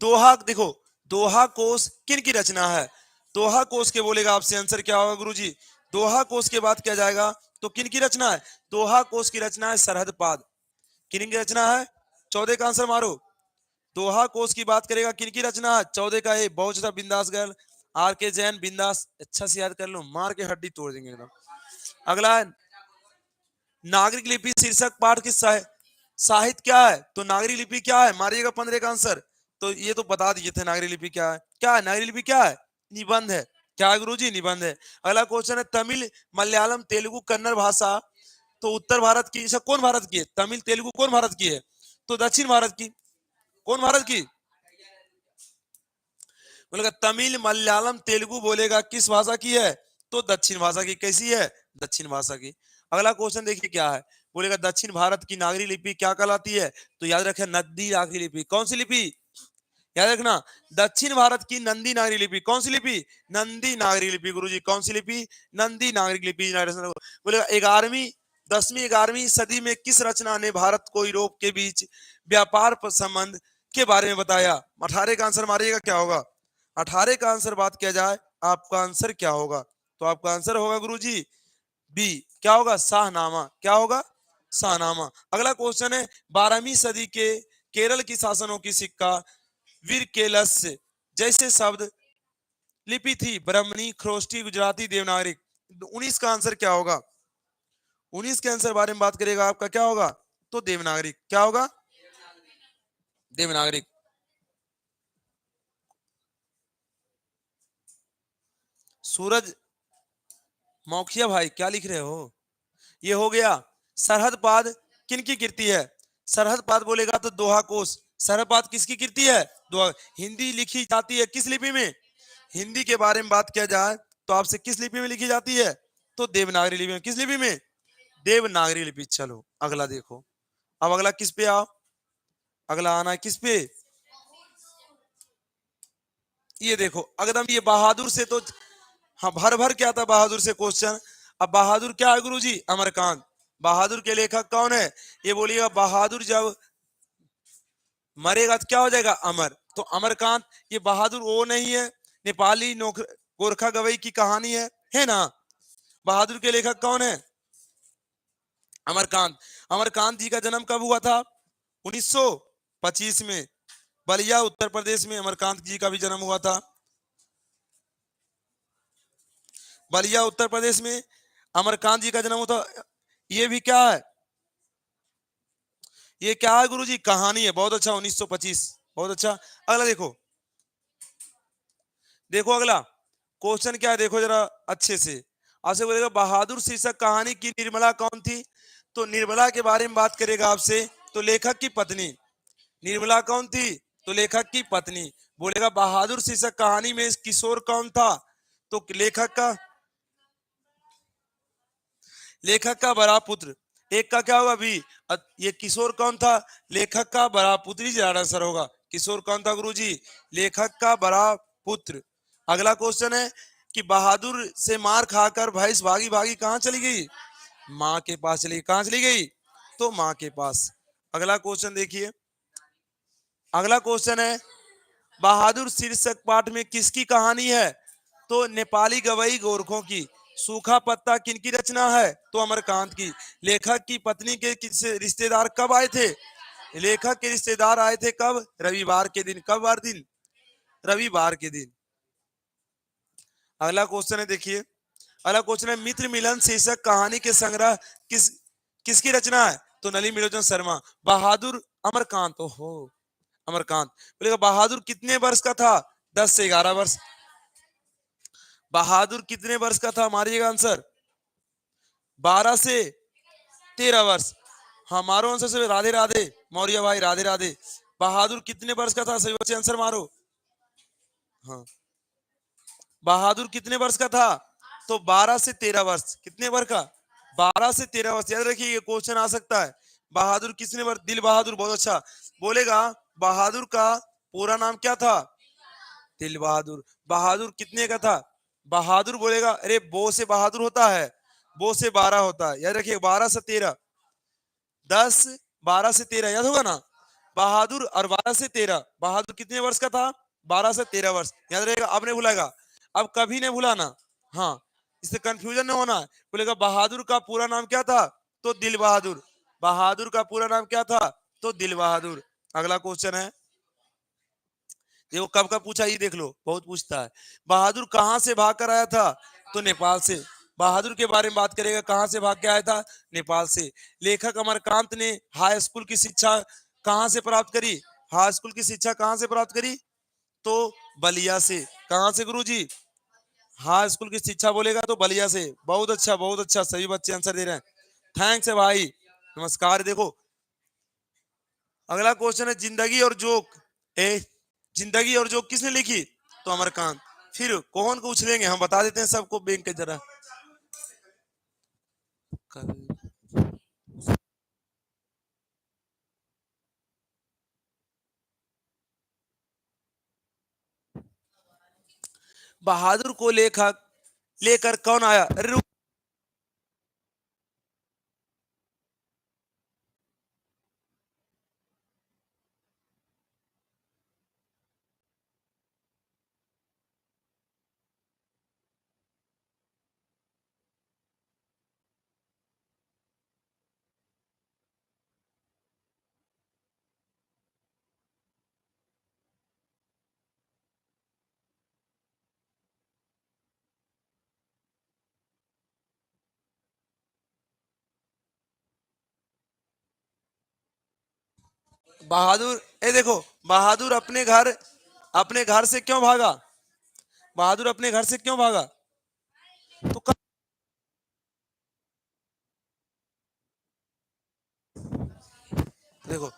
दोहा देखो, दोहा कोश किन की रचना है? दोहा कोश के बोलेगा आपसे आंसर क्या होगा गुरुजी? दोहा कोश के बाद क्या जाएगा तो किन की रचना है? दोहा कोश की रचना है सरहद पाद। किन की रचना है? 14 का आंसर मारो। दोहा कोश की बात करेगा किन की रचना है? 14 का है बहुत सा बिंदास गर्ल, आर के जैन बिंदास, अच्छा से याद कर लो, मार के हड्डी तोड़ देंगे एकदम। अगला है नागरिक लिपि शीर्षक पाठ की साहित्य क्या है? तो नागरिक लिपि क्या है? मारिएगा 15 का आंसर। तो ये तो बता दिए थे नागरिक लिपि क्या है। क्या है नागरिक लिपि? क्या है? निबंध है। क्या है गुरुजी? निबंध है। अगला क्वेश्चन है तमिल मलयालम तेलुगु कन्नड़ भाषा तो उत्तर भारत की, ऐसा कौन भारत की है? तमिल तेलुगु कौन भारत की है? तो दक्षिण भारत की। कौन भारत की? बोलेगा तमिल मलयालम तेलुगु, बोलेगा किस भाषा की है? तो दक्षिण भाषा की। कैसी है? दक्षिण भाषा की। अगला क्वेश्चन देखिए क्या है, बोलेगा दक्षिण भारत की नागरी लिपि क्या कहलाती है? तो याद रखें नंदी नागरी लिपि। कौन सी लिपि? याद रखना, दक्षिण भारत की नंदी नागरी लिपि। कौन सी लिपि? नंदी नागरी लिपि गुरुजी। कौन सी लिपि? नंदी नागरी लिपि। बोलेगा 11वीं 10वीं 11वीं सदी में किस रचना ने भारत को यूरोप के बीच व्यापार संबंध के बारे में बताया? 18 का आंसर मारिएगा क्या होगा? 18 का आंसर बात किया जाए आपका आंसर क्या होगा? तो आपका आंसर होगा गुरुजी बी। क्या होगा? शाहनामा। क्या होगा? शाहनामा। अगला क्वेश्चन है 12वीं सदी के केरल की शासनों की सिक्का विरकेलस जैसे शब्द लिपि थी, ब्राह्मणी, खरोष्टी, गुजराती, देवनागरिक। 19 का आंसर क्या होगा? 19 के आंसर बारे में बात करेगा आपका क्या होगा? तो देवनागरिक। क्या होगा? देवनागरिक। सूरज मौखिया भाई क्या लिख रहे हो? ये हो गया सरहद पाद किनकी कृति है? सरहद पाद बोलेगा तो दोहा कोश। सरहद पाद किसकी कृति है? दोहा। हिंदी लिखी जाती है किस लिपि में? हिंदी के बारे में बात किया जाए तो आपसे किस लिपि में लिखी जाती है? तो देवनागरी लिपि में। किस लिपि में? देवनागरी लिपि। चलो अगला देखो, अब अगला किस पे आओ, अगला आना है किस पे? ये देखो एकदम ये बहादुर से तो, हाँ भर भर क्या था बहादुर से क्वेश्चन। अब बहादुर क्या है गुरुजी? अमरकांत। बहादुर के लेखक कौन है? ये बोलिएगा बहादुर जब मरेगा तो क्या हो जाएगा? अमर। तो अमरकांत, ये बहादुर वो नहीं है नेपाली नौकर गोरखा गवई की कहानी है ना। बहादुर के लेखक कौन है? अमरकांत। अमरकांत जी का जन्म कब हुआ था? 1925 में, बलिया उत्तर प्रदेश में अमरकांत जी का भी जन्म हुआ था। बलिया उत्तर प्रदेश में अमरकांत जी का जन्म हुआ था। ये भी क्या है? ये क्या है गुरुजी? कहानी है। बहुत अच्छा, 1925, बहुत अच्छा। अगला देखो, देखो अगला क्वेश्चन क्या है, देखो जरा अच्छे से। आपसे बोलेगा बहादुर शीर्षक कहानी की निर्मला कौन थी? तो निर्मला के बारे में बात करेगा आपसे, तो लेखक की पत्नी। निर्मला कौन थी? तो लेखक की पत्नी। बोलेगा बहादुर शीर्षक कहानी में किशोर कौन था? तो लेखक का बड़ा पुत्र। एक का क्या होगा अभी? ये किशोर कौन था? लेखक का बड़ा पुत्र ही ज्यादा आंसर होगा। किशोर कौन था गुरुजी? लेखक का बड़ा पुत्र। अगला क्वेश्चन है कि बहादुर से मार खाकर भैंस भागी भागी कहाँ चली गई? माँ के पास चली गई। कहाँ चली गई? तो माँ के पास। अगला क्वेश्चन देखिए, अगला क्वेश्चन है बहादुर शीर्षक पाठ में किसकी कहानी है? तो नेपाली गवई गोरखों की। सूखा पत्ता किनकी रचना है? तो अमरकांत की। लेखक की पत्नी के किससे रिश्तेदार कब आए थे? लेखक के रिश्तेदार आए थे कब? रविवार के दिन। कब वार दिन? रविवार के दिन। अगला क्वेश्चन है देखिए, अगला क्वेश्चन है मित्र मिलन शीर्षक कहानी के संग्रह किसकी रचना है? तो नलिनीलोचन शर्मा। बहादुर अमरकांत। ओहो, अमरकांत। बोलेगा बहादुर कितने वर्ष का था? 10 से 11 वर्ष। बहादुर कितने वर्ष का था? मारिएगा आंसर। 12 से 13 वर्ष। हाँ मारो आंसर से। राधे राधे मौर्य भाई, राधे राधे। बहादुर कितने वर्ष का था? सभी बच्चे आंसर मारो। हाँ, बहादुर कितने वर्ष का था? तो 12 से 13 वर्ष। कितने वर्ष का? 12 से 13 वर्ष। याद रखिए ये क्वेश्चन आ सकता है। बहादुर कितने वर्ष? दिल बहादुर, बहुत अच्छा। बोलेगा बहादुर का पूरा नाम क्या था? दिल बहादुर। बहादुर कितने का था? बहादुर बोलेगा अरे बो से बहादुर होता है, बो से 12 होता है। याद रखिए 12 से 13, 10 12 से 13 याद होगा ना। बहादुर और 12 से 13, बहादुर कितने वर्ष का था? 12 से 13 वर्ष। याद रहेगा, अब नहीं भूलेगा, अब कभी नहीं भूलाना। हाँ, इससे कंफ्यूजन नहीं होना। बोलेगा बहादुर का पूरा नाम क्या था? तो दिल बहादुर। बहादुर का पूरा नाम क्या था? तो दिल बहादुर। अगला क्वेश्चन है, देखो कब कब पूछा ये देख लो, बहुत पूछता है। बहादुर कहाँ से भाग कर आया था? तो नेपाल से। बहादुर के बारे में बात करेगा, कहाँ से भाग के आया था? नेपाल से। लेखक अमरकांत ने हाई स्कूल की शिक्षा कहाँ से प्राप्त करी? हाई स्कूल की शिक्षा कहाँ से प्राप्त करी? तो बलिया से। कहाँ से गुरुजी? हाई स्कूल की शिक्षा बोलेगा तो बलिया से। बहुत अच्छा, बहुत अच्छा, सभी बच्चे आंसर दे रहे हैं। थैंक्स है भाई, नमस्कार। देखो अगला क्वेश्चन है जिंदगी और जोक। ए, जिंदगी और जोक किसने लिखी? तो अमरकांत। फिर कौन को उछलेंगे, हम बता देते हैं सबको बैंक के जरा। बहादुर को लेखक लेकर कौन आया? अरे बहादुर, ए देखो, बहादुर अपने घर से क्यों भागा? बहादुर अपने घर से क्यों भागा? तो देखो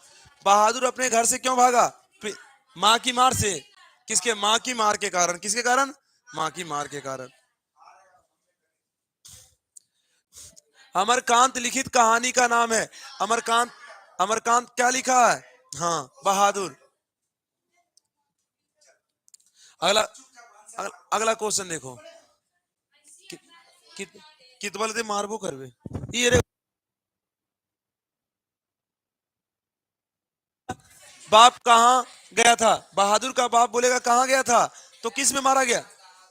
बहादुर अपने घर से क्यों भागा? माँ की मार से। किसके? माँ की मार के कारण। किसके कारण? माँ की मार के कारण। अमरकांत लिखित कहानी का नाम है। अमरकांत, अमरकांत क्या लिखा है? हाँ बहादुर। अगला अगला क्वेश्चन देखो, कि, कि, कित बोलते मारबो करवे। ये रे, बाप कहाँ गया था? बहादुर का बाप बोलेगा कहाँ गया था? तो किस में मारा गया?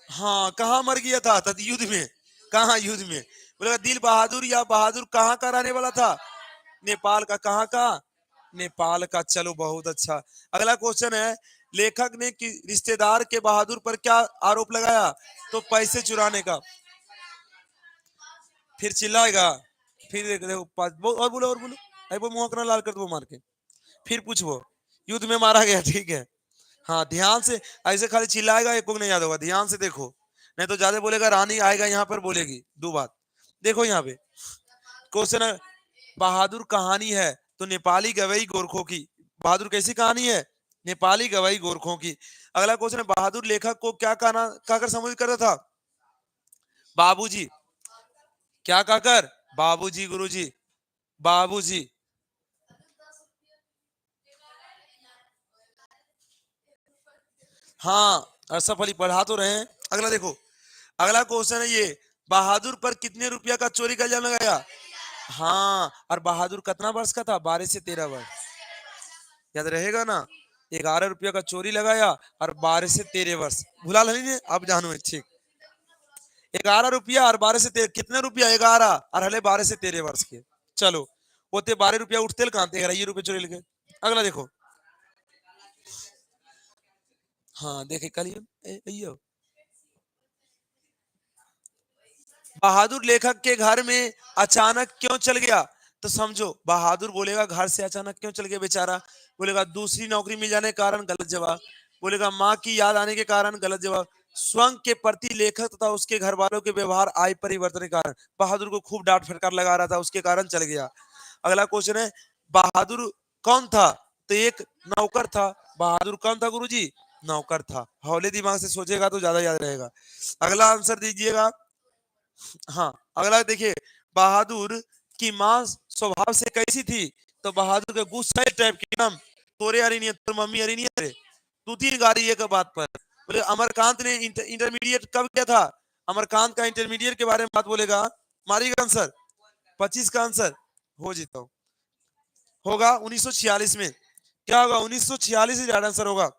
हाँ, कहाँ मर गया था? तद युद्ध में। कहाँ युद्ध में? बोलेगा दिल बहादुर या बहादुर कहाँ का रहने वाला था? नेपाल का। कहाँ का? नेपाल का। चलो बहुत अच्छा। अगला क्वेश्चन है, लेखक ने रिश्तेदार के बहादुर पर क्या आरोप लगाया? तो पैसे चुराने का। फिर चिल्लाएगा। फिर देखो और बोलो और बोलो। अरे वो मुंह अपना लाल कर दो वो मार के। फिर पूछो। युद्ध में मारा गया, ठीक है। हाँ ध्यान से। ऐसे खाली चिल्लाएगा, एक को नहीं याद होगा। ध्यान से देखो, नहीं तो ज्यादा बोलेगा रानी आएगा यहाँ पर बोलेगी दो बात। देखो यहाँ पे क्वेश्चन है, बहादुर कहानी है तो नेपाली गवई गोरखों की। बहादुर कैसी कहानी है? नेपाली गवई गोरखों की। अगला क्वेश्चन है, बहादुर लेखक को क्या कहना कहकर संबोधित करता था? बाबूजी। क्या कहकर? बाबूजी गुरुजी। बाबूजी। हाँ अरसफ अली पढ़ा तो रहे हैं। अगला देखो, अगला क्वेश्चन है ये, बहादुर पर कितने रुपया का चोरी का इल्जाम लगाया? हाँ, और बहादुर कितना वर्ष का था? 12 से 13 वर्ष। याद रहेगा ना? 11 रुपया का चोरी लगाया और 12 से 13 वर्ष। भुला नहीं, अब जानो है, ठीक। 11 रुपया और 12 से 13, कितने रुपया? 11 और हले 12 से 13 वर्ष के। चलो, होते 12 रुपया उठते कहाँ थे? 11 रुपये चोरी लेके। अगला देखो। हाँ देखे कल बहादुर लेखक के घर में अचानक क्यों चल गया? तो समझो, बहादुर बोलेगा घर से अचानक क्यों चल गया बेचारा? बोलेगा दूसरी नौकरी मिल जाने के कारण, गलत जवाब। बोलेगा माँ की याद आने के कारण, गलत जवाब। स्वयं के प्रति लेखक तथा उसके घर वालों के व्यवहार आय परिवर्तन के कारण। बहादुर को खूब डांट फटकार लगा रहा था, उसके कारण चल गया। अगला क्वेश्चन है, बहादुर कौन था? तो एक नौकर था। बहादुर कौन था गुरुजी? नौकर था। हौले दिमाग से सोचेगा तो ज्यादा याद रहेगा। अगला आंसर दीजिएगा। हाँ अगला देखिए, बहादुर की माँ स्वभाव से कैसी थी? तो बहादुर के गुस्सा टाइप की नाम, तोरे अरी नहीं है, तोर मम्मी अरी नहीं है, तू तीन गाड़ी एक बात पर। बोले अमरकांत ने इंटरमीडिएट कब किया था? अमरकांत का इंटरमीडिएट के बारे में बात बोलेगा। मारिएगा आंसर। 25 का आंसर हो जीता हूँ। होगा 1946 में। क्या होगा? 1946 ही आंसर होगा।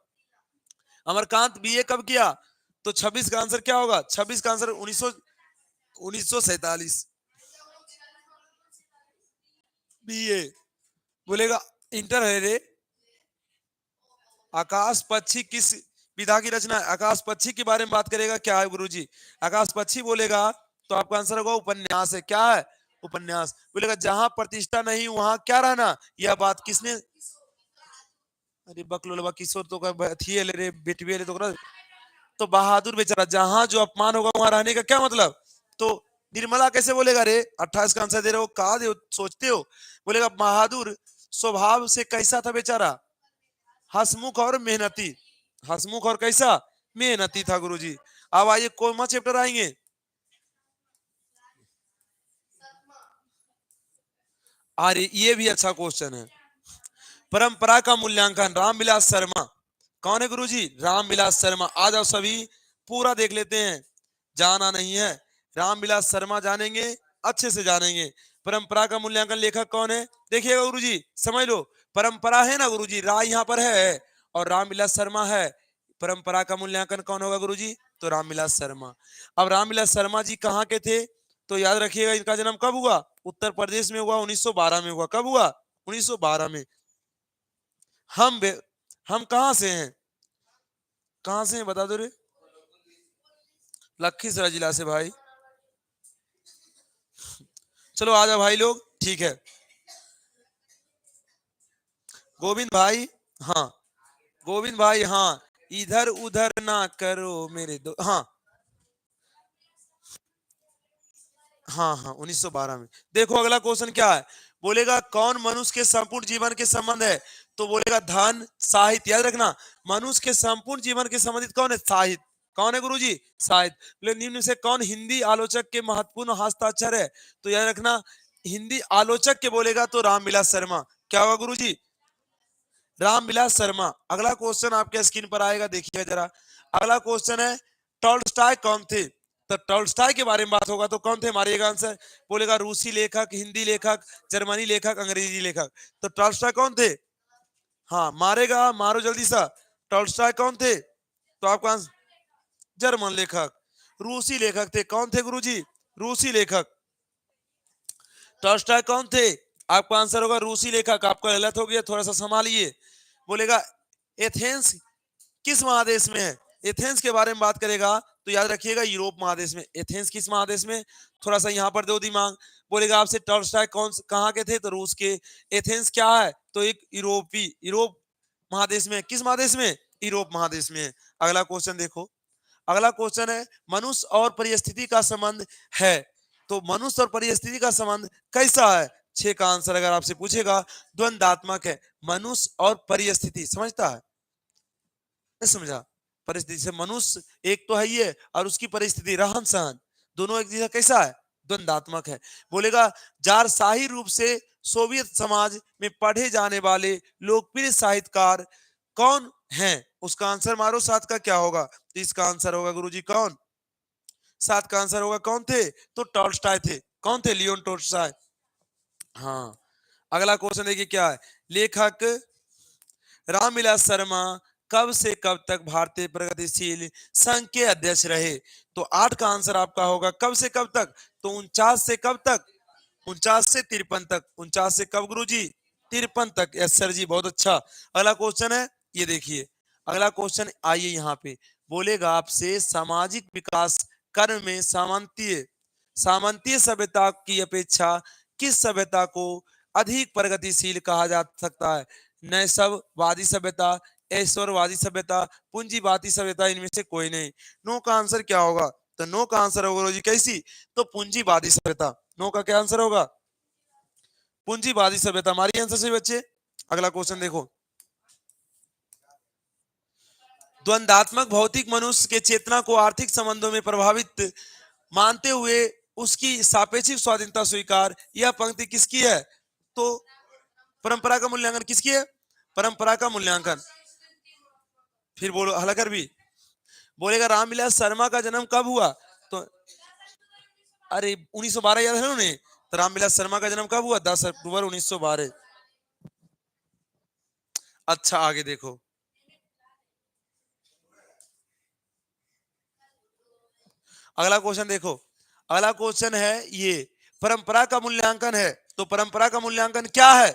अमरकांत बीए कब किया? तो 26 का आंसर क्या होगा? 26 का आंसर 1947। बीए बोलेगा इंटर है रे। आकाश पक्षी किस विधा की रचना है? आकाश पक्षी के बारे में बात करेगा। क्या है गुरुजी? आकाश पक्षी बोलेगा तो आपका आंसर होगा उपन्यास है। क्या है? उपन्यास। बोलेगा जहां प्रतिष्ठा नहीं वहां क्या रहना? यह बात किसने? अरे बकलोलवा किशोर तो थी रे बेटवी तो तो बहादुर बेचारा, जहां जो अपमान होगा वहां रहने का क्या मतलब? तो निर्मला कैसे बोलेगा रे? 28 का आंसर दे रहे हो, कहा दे सोचते हो। बोलेगा बहादुर स्वभाव से कैसा था बेचारा? हसमुख और मेहनती। हसमुख और कैसा? मेहनती था गुरुजी। अब आइए कौन चैप्टर आएंगे? अरे ये भी अच्छा क्वेश्चन है। परंपरा का मूल्यांकन, रामविलास शर्मा। कौन है गुरुजी? रामविलास शर्मा। आ जाओ सभी, पूरा देख लेते हैं। जाना नहीं है, रामविलास शर्मा जानेंगे, अच्छे से जानेंगे। परंपरा का मूल्यांकन लेखक कौन है? देखिएगा गुरुजी, समझ लो। परंपरा है ना गुरुजी, राय यहाँ पर है और रामविलास शर्मा है। परंपरा का मूल्यांकन कौन होगा गुरुजी? तो रामविलास शर्मा। अब रामविलास शर्मा जी कहाँ के थे? तो याद रखिएगा, इनका जन्म कब हुआ? उत्तर प्रदेश में हुआ, 1912 में हुआ। कब हुआ? 1912 में। हम हम कहाँ से हैं? कहाँ से हैं बता दो रे। लखीसराय जिला से भाई। चलो आ जाओ भाई लोग, ठीक है। गोविंद भाई। हाँ गोविंद भाई, हाँ। इधर उधर ना करो मेरे दो, हाँ। हाँ हाँ 1912 में। देखो अगला क्वेश्चन क्या है। बोलेगा कौन मनुष्य के संपूर्ण जीवन के संबंध है? तो बोलेगा धन साहित्य। याद रखना, मनुष्य के संपूर्ण जीवन के संबंधित कौन है? साहित्य। कौन है गुरुजी? साहित्य। बोले निम्न से कौन हिंदी आलोचक के महत्वपूर्ण हस्ताक्षर है? तो याद रखना, हिंदी आलोचक के बोलेगा तो रामविलास शर्मा। क्या होगा गुरुजी? रामविलास शर्मा। अगला क्वेश्चन आपके स्क्रीन पर आएगा, देखिएगा जरा। अगला क्वेश्चन है, टॉल्स्टॉय कौन थे? तो टॉल्स्टॉय के बारे में बात होगा तो कौन थे? मारिएगा आंसर। बोलेगा रूसी लेखक, हिंदी लेखक, जर्मनी लेखक, अंग्रेजी लेखक। तो टॉल्स्टॉय कौन थे? हाँ मारेगा, मारो जल्दी सा। टॉल्स्टॉय कौन थे? तो आपका आंसर जर्मन लेखक। रूसी लेखक थे। कौन थे गुरुजी? रूसी लेखक। टॉल्स्टॉय कौन थे? आपका आंसर होगा रूसी लेखक। आपका गलत हो गया, थोड़ा सा संभालिए। बोलेगा एथेंस किस महादेश में है? एथेंस के बारे में बात करेगा तो याद रखिएगा यूरोप महादेश में। एथेंस किस महादेश में? थोड़ा सा यहाँ पर दो दिमाग। बोलेगा आपसे टॉल्स्टॉय कौन कहाँ के थे? तो रूस के। एथेंस क्या है? तो एक यूरोप महादेश में। किस महादेश में? यूरोप महादेश में। अगला क्वेश्चन देखो। अगला क्वेश्चन है मनुष्य और परिस्थिति का संबंध है। तो मनुष्य और परिस्थिति का संबंध कैसा है? 6 का आंसर अगर आपसे पूछेगा द्वंद्वात्मक है। मनुष्य और परिस्थिति समझता है? नहीं समझा? परिस्थिति से मनुष्य एक तो है ही है और उसकी परिस्थिति रहन सहन दोनों एक जैसा कैसा है? द्वंद्वात्मक है। बोलेगा जारशाही रूप से सोवियत समाज में पढ़े जाने वाले लोकप्रिय साहित्यकार कौन हैं? उसका आंसर मारो। 7 का क्या होगा? तो इसका आंसर होगा गुरुजी कौन? 7 का आंसर होगा कौन थे? तो टॉल्स्टॉय थे। कौन थे? Leon Tolstoy. हाँ। अगला क्वेश्चन देखिए क्या है। लेखक रामविलास शर्मा कब से कब तक भारतीय प्रगतिशील संघ के अध्यक्ष रहे? तो 8 का आंसर आपका होगा कब से कब तक? तो 49 से कब तक? 49 से 53 तक। 49 से कब गुरुजी? 53 तक। यस सर जी, बहुत अच्छा। अगला क्वेश्चन है, ये देखिए अगला क्वेश्चन। आइए यहाँ पे बोलेगा आपसे सामाजिक विकास कर्म में सामंतीय सभ्यता की अपेक्षा किस सभ्यता को अधिक प्रगतिशील कहा जा सकता है? नैसववादी सभ्यता, ऐश्वर्यवादी सभ्यता, पूंजीवादी सभ्यता, इनमें से कोई नहीं। नो का आंसर क्या होगा? तो नो का आंसर होगा गुरुजी कैसी? तो पूंजीवादी सभ्यता। नो का क्या आंसर होगा? पूंजीवादी सभ्यता। हमारी आंसर से बच्चे। अगला क्वेश्चन देखो। द्वंद्वात्मक भौतिक मनुष्य के चेतना को आर्थिक संबंधों में प्रभावित मानते हुए उसकी सापेक्षिक स्वाधीनता स्वीकार। यह पंक्ति किसकी है? तो परंपरा का मूल्यांकन किसकी है? परंपरा का मूल्यांकन। फिर बोलो हलाकर भी बोलेगा रामविलास शर्मा का जन्म कब हुआ? तो अरे 1912 याद है ना उन्हें? तो रामविलास शर्मा का जन्म कब हुआ? 10 अक्टूबर 1912। अच्छा आगे देखो। अगला क्वेश्चन देखो। अगला क्वेश्चन है ये परंपरा का मूल्यांकन है। तो परंपरा का मूल्यांकन क्या है?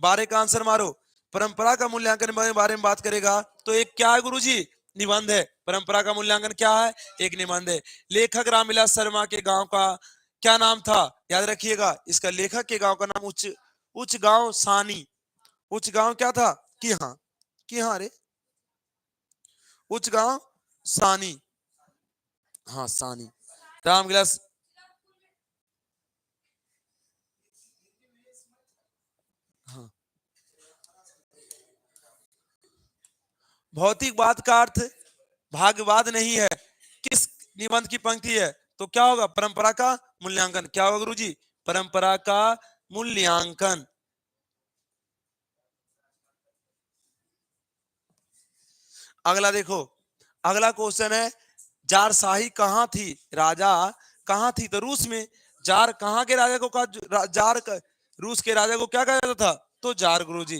12 का आंसर मारो। परंपरा का मूल्यांकन के बारे में बात करेगा तो एक क्या है गुरुजी? निबंध है। परंपरा का मूल्यांकन क्या है? एक निबंध है। लेखक रामविलास शर्मा के गांव का क्या नाम था? याद रखिएगा इसका लेखक के गांव का नाम उच्च उच्च गांव सानी। उच्च गांव क्या था? कि हाँ रे उच्च गांव सानी। हाँ सानी। रामविलास। हाँ। भौतिकवाद का अर्थ भाग्यवाद नहीं है। किस निबंध की पंक्ति है? तो क्या होगा? परंपरा का मूल्यांकन। क्या होगा गुरुजी? परंपरा का मूल्यांकन। अगला देखो। अगला क्वेश्चन है जारशाही कहाँ थी? राजा कहाँ थी? तो रूस में। जार कहाँ के राजा को कहा? रूस के राजा को क्या कहा जाता था? तो जार गुरुजी।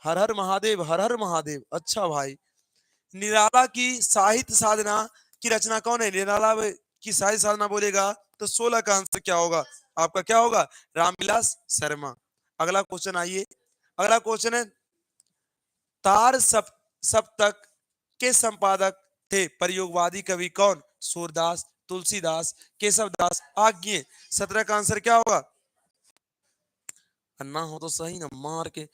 हर हर महादेव, हर हर महादेव। अच्छा भाई। निराला की साहित्य साधना की रचना कौन है? निराला की साहित्य साधना बोलेगा तो 16 का आंसर क्या होगा? आपका क्या होगा? रामविलास शर्मा। अगला क्वेश्चन आइए। अगला क्वेश्चन है तार सप्तक के संपादक थे प्रयोगवादी कवि कौन? सूरदास, तुलसीदास, केशवदास, आज्ञे। 17 का आंसर क्या होगा? अन्ना हो तो सही ना मार के।